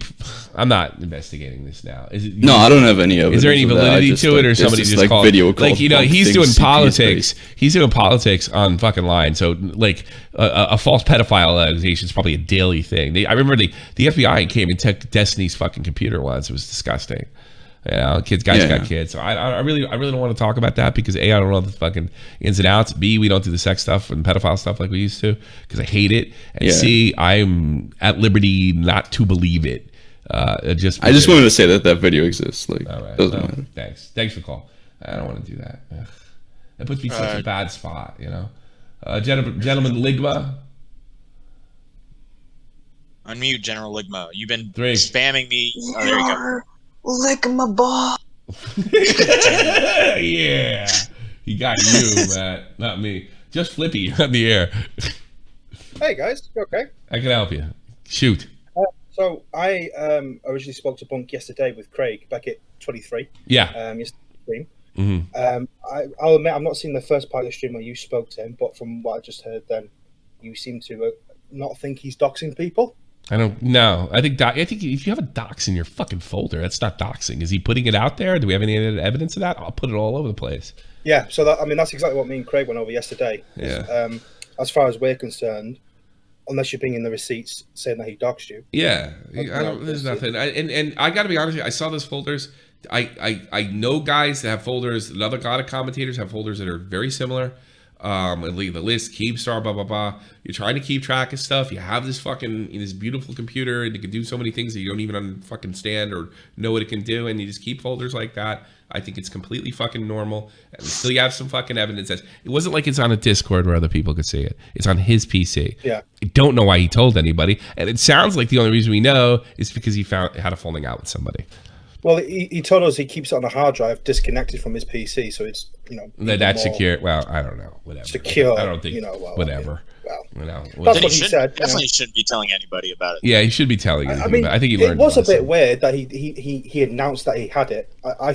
I'm not investigating this now. Is it? No, I don't have any evidence. Is there any validity to it, or somebody just called? Video like, you know, he's doing politics. He's doing politics on fucking line. So like a false pedophile accusation is probably a daily thing. I remember the FBI came and took Destiny's fucking computer once. It was disgusting. You know, guys got kids. So I really don't want to talk about that because A, I don't know the fucking ins and outs. B, we don't do the sex stuff and pedophile stuff like we used to because I hate it. And C, I'm at liberty not to believe it. I just wanted to say that video exists. Like, all right. doesn't matter. Thanks for the call. I don't want to do that. Ugh. That puts me in such a bad spot, you know. Gentleman Ligma. Unmute General Ligma. You've been spamming me. Oh, there you go. Lick my ball. Yeah. He got you, Matt. Not me. Just Flippy on the air. Hey, guys. You okay? I can help you. Shoot. So I originally spoke to Bunk yesterday with Craig back at 23. Yeah. Yesterday stream. Mm-hmm. I'll admit I've not seen the first part of the stream where you spoke to him, but from what I just heard, then you seem to not think he's doxing people. I don't know. I think if you have a dox in your fucking folder, that's not doxing. Is he putting it out there? Do we have any evidence of that? I'll put it all over the place. Yeah. So that's exactly what me and Craig went over yesterday. Yeah. As far as we're concerned, unless you're bringing the receipts saying that he doxed you. Yeah. There's nothing. And I got to be honest with you. I saw those folders. I know guys that have folders. Another lot of commentators have folders that are very similar. And leave the list, Keepstar, blah blah blah. You're trying to keep track of stuff. You have this beautiful computer, and it can do so many things that you don't even fucking stand or know what it can do, and you just keep folders like that. I think it's completely fucking normal. And still, you have some fucking evidence that it wasn't like it's on a Discord where other people could see it. It's on his PC. Yeah. I don't know why he told anybody, and it sounds like the only reason we know is because he had a falling out with somebody. Well, he told us he keeps it on a hard drive disconnected from his PC, so it's that's secure. Well, I don't know. Whatever. Secure. I don't think. Whatever. That's what he said. Definitely shouldn't be telling anybody about it. Yeah, he should be telling. I think he learned. It was a bit weird that he announced that he had it. I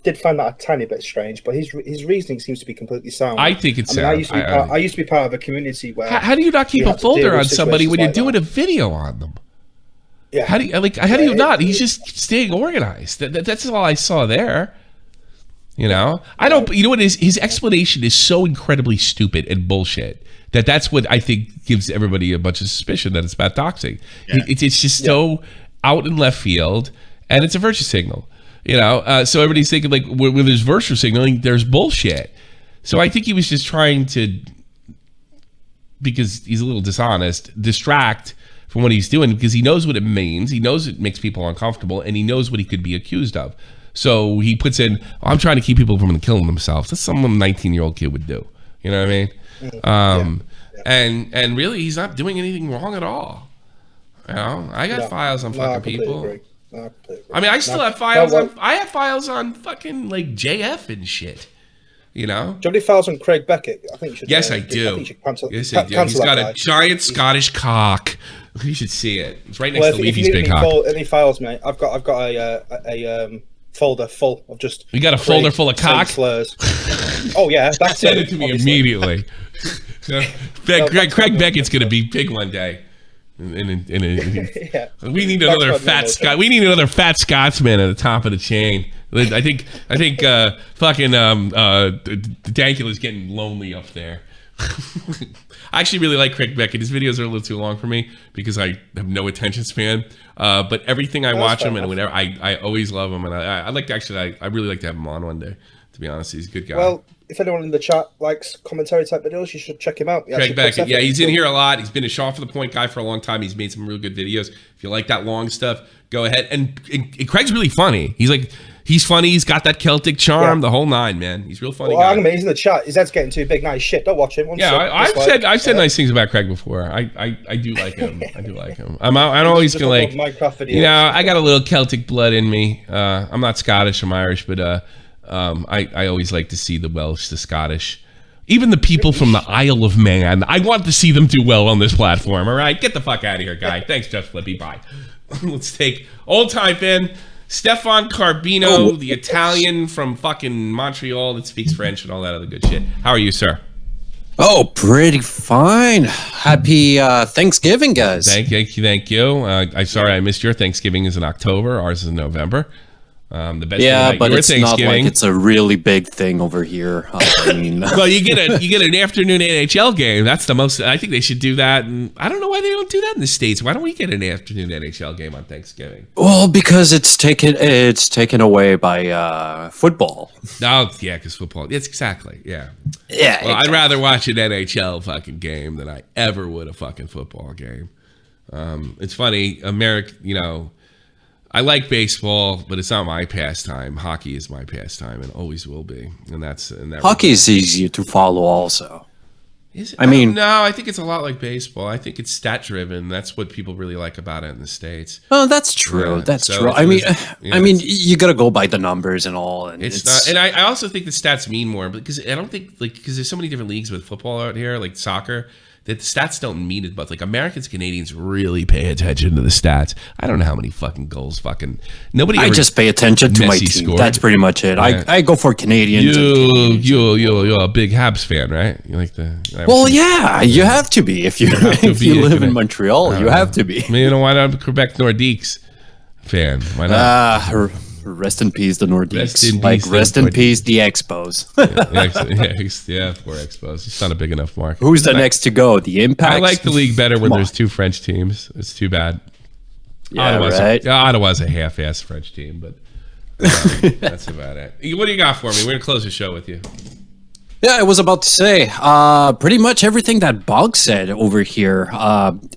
did find that a tiny bit strange, but his reasoning seems to be completely sound. I think it's sound. I used to be part of a community where. How do you not keep a folder on somebody when you're doing a video on them? Yeah. How do you not? He's just staying organized. That's all I saw there. You know, I don't. You know what? His explanation is so incredibly stupid and bullshit that's what I think gives everybody a bunch of suspicion that it's about doxing. Yeah. It's just so out in left field, and it's a virtue signal. You know, so everybody's thinking like when there's virtue signaling, there's bullshit. So I think he was just trying to, because he's a little dishonest, distract from what he's doing because he knows what it means. He knows it makes people uncomfortable, and he knows what he could be accused of. So he puts in, I'm trying to keep people from killing themselves. That's something a 19-year-old kid would do. You know what I mean? And really, he's not doing anything wrong at all. You know, I got files on fucking people. I mean, I still have files on. I have files on fucking like JF and shit. You know? Do you have any files on Craig Beckett? I think you should. Yes, I do. Yes, I do. He's got a giant Scottish cock. You should see it. It's right next to Leafy's big cock. Any files, mate? I've got a folder full of just. You got a folder full of cock slurs. Oh yeah, that's Send it to me immediately. Craig Beckett's gonna be big one day. We need another fat Scot. We need another fat Scotsman at the top of the chain. I think fucking Dankula's getting lonely up there. I actually really like Craig Beckett. His videos are a little too long for me because I have no attention span. But everything I watch him and whenever I always love him, and I like to actually I really like to have him on one day. To be honest, he's a good guy. Well, if anyone in the chat likes commentary type videos, you should check him out. Craig Beckett, yeah, he's in here a lot. He's been a Shaw for the Point guy for a long time. He's made some real good videos. If you like that long stuff, go ahead. And Craig's really funny. He's funny. He's got that Celtic charm, the whole nine, man. He's real funny. Well, he's in the chat. His head's getting too big. Nice shit. Don't watch him. I've said nice things about Craig before. I do like him. I do like him. I'm always gonna like Minecraft videos. You know, I got a little Celtic blood in me. I'm not Scottish. I'm Irish, but I always like to see the Welsh, the Scottish, Even the people from the Isle of Man, I want to see them do well on this platform. All right, get the fuck out of here, guy. Thanks, Just Flippy. Bye. Let's take old-time fan Stefan Carbino, the Italian from fucking Montreal that speaks French and all that other good shit. How are you, sir? Oh, pretty fine. Happy Thanksgiving, guys. Thank you. I'm sorry I missed your Thanksgiving is in October. Ours is in November. The best yeah, thing but your it's not like it's a really big thing over here. I mean, well, you get an afternoon NHL game. That's the most. I think they should do that. And I don't know why they don't do that in the States. Why don't we get an afternoon NHL game on Thanksgiving? Well, because it's taken away by football. Oh yeah, because football. Yes, exactly. Yeah. Yeah. Well, I'd rather watch an NHL fucking game than I ever would a fucking football game. It's funny, America. I like baseball, but it's not my pastime. Hockey is my pastime and always will be. And hockey is easier to follow also. Is it? I mean, no, I think it's a lot like baseball. I think it's stat driven. That's what people really like about it in the States. Oh, that's true. Yeah, that's true. I mean, you got to go by the numbers and all. And it's not. And I also think the stats mean more because I don't think because there's so many different leagues with football out here, like soccer. That the stats don't mean it, but like Americans, Canadians really pay attention to the stats. I don't know how many fucking goals nobody. I just pay attention to my team. Scored. That's pretty much it. Yeah. I go for Canadians. You're a big Habs fan, right? You like the? Well, yeah, you have to be if you live in Montreal. You have to be. Why not a Quebec Nordiques fan? Why not? Rest in peace, the Nordiques. Rest in peace, the Expos. Poor Expos. It's not a big enough market. Who's the next to go? The Impact. I like the league better when there's two French teams. It's too bad. Yeah, Ottawa's a half-ass French team, but that's about it. What do you got for me? We're gonna close the show with you. Yeah, I was about to say, pretty much everything that Bunk said over here.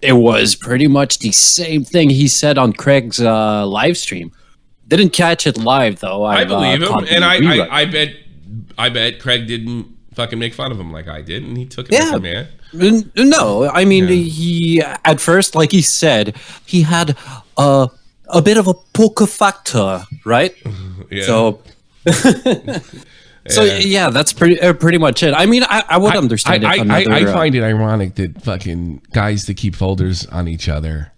It was pretty much the same thing he said on Craig's live stream. Didn't catch it live though. I believe him, and I bet Craig didn't fucking make fun of him like I did, and he took it as a man. No, I mean he at first, like he said, he had a bit of a poker factor, right? Yeah. So. So yeah, that's pretty much it. I mean, I would understand if another. I find it ironic that fucking guys that keep folders on each other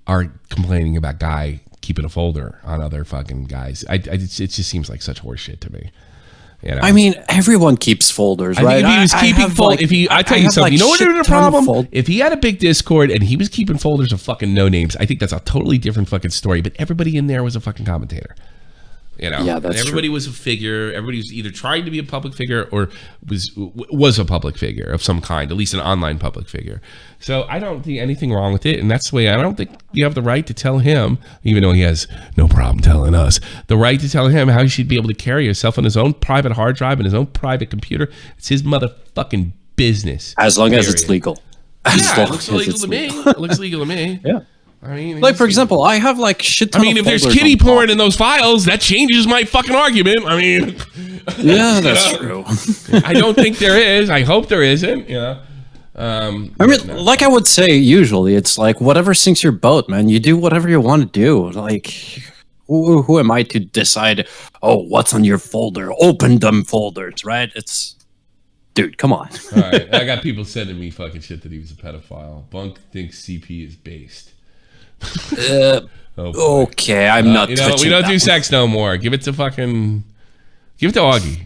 are complaining about guy keeping a folder on other fucking guys. It just seems like such horseshit to me. I mean, everyone keeps folders, right? I think if he was keeping folders, I tell you something. You know what the problem? If he had a big Discord and he was keeping folders of fucking no names, I think that's a totally different fucking story. But everybody in there was a fucking commentator. Yeah, that's everybody was a figure. Everybody was either trying to be a public figure or was a public figure of some kind, at least an online public figure. So I don't see anything wrong with it, and that's the way. I don't think you have the right to tell him, even though he has no problem telling us, the right to tell him how he should be able to carry himself on his own private hard drive and his own private computer. It's his motherfucking business. As long as it's legal. It looks legal to me. It looks legal to me. Yeah. I mean, like for example, I have like shit ton if there's kitty porn in those files, that changes my fucking argument. I mean, yeah, that's true. I don't think there is. I hope there isn't. I mean, like I would say, usually it's like whatever sinks your boat, man. You do whatever you want to do. Like, who am I to decide? Oh, what's on your folder? Open them folders, right? Dude, come on. All right, I got people sending me fucking shit that he was a pedophile. Bunk thinks CP is based. Okay, I'm not. We don't do sex no more. Give it to Augie. Give it to Augie.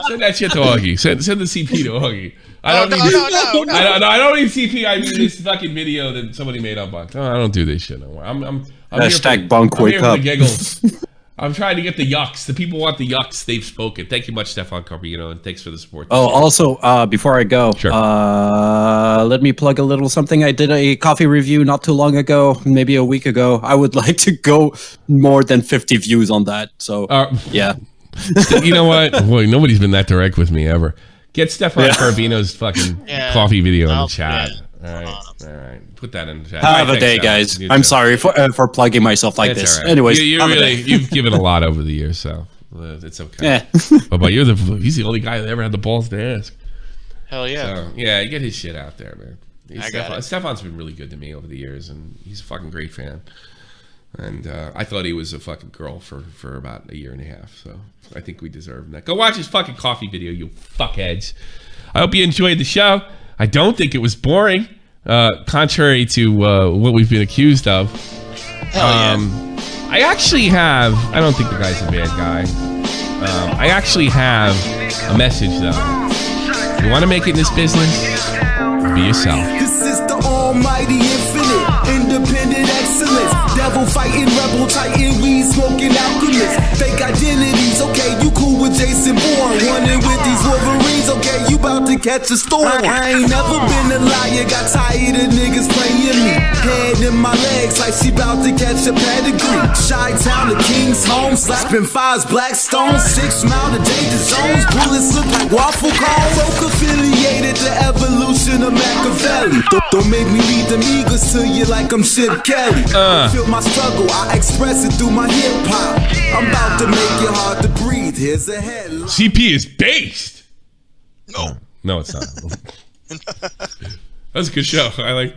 Send that shit to Augie. Send the CP to Augie. I don't need CP. I mean this fucking video that somebody made on Bunk. No, I don't do this shit no more. I'm Hashtag Bunk wake up. Giggles. I'm trying to get the yucks. The people want the yucks. They've spoken. Thank you much, Stefan Carbino, and thanks for the support. Oh, also, before I go, sure. Let me plug a little something. I did a coffee review not too long ago, maybe a week ago. I would like to go more than 50 views on that. So, yeah. You know what? Boy, nobody's been that direct with me ever. Get Stefan Carbino's fucking coffee video in the chat. All right. Put that in the chat. Have a day, guys. I'm sorry for plugging myself like this. Right. Anyways, you've given a lot over the years, so it's okay. But he's the only guy that ever had the balls to ask. Hell yeah. So, yeah, get his shit out there, man. Stefan's been really good to me over the years, and he's a fucking great fan. And I thought he was a fucking girl for about a year and a half. So I think we deserve that. Go watch his fucking coffee video, you fuckheads. I hope you enjoyed the show. I don't think it was boring, contrary to what we've been accused of. I actually have, I don't think the guy's a bad guy. I actually have a message, though. You want to make it in this business? Be yourself. This is the almighty infinite, independent excellence. Devil fighting, rebel titan, weed smoking alchemist. Fake identities, okay, you cool with Jason Bourne. Running with these Wolverines, okay, you about to catch a storm. I ain't never been a liar, got tired of niggas playing me. Head in my legs like she about to catch a pedigree. Chi-town to King's home, slapping fives, black stones. 6 mile to danger zones, bullets look like waffle cones. Folk affiliated to evolution of Machiavelli. Don't make me read them eagles to you like I'm Chip Kelly. Feel my struggle, I express it through my hip hop. I'm about to make it hard to breathe. Here's a headline. CP is based. No, it's not. That was a good show. I liked it.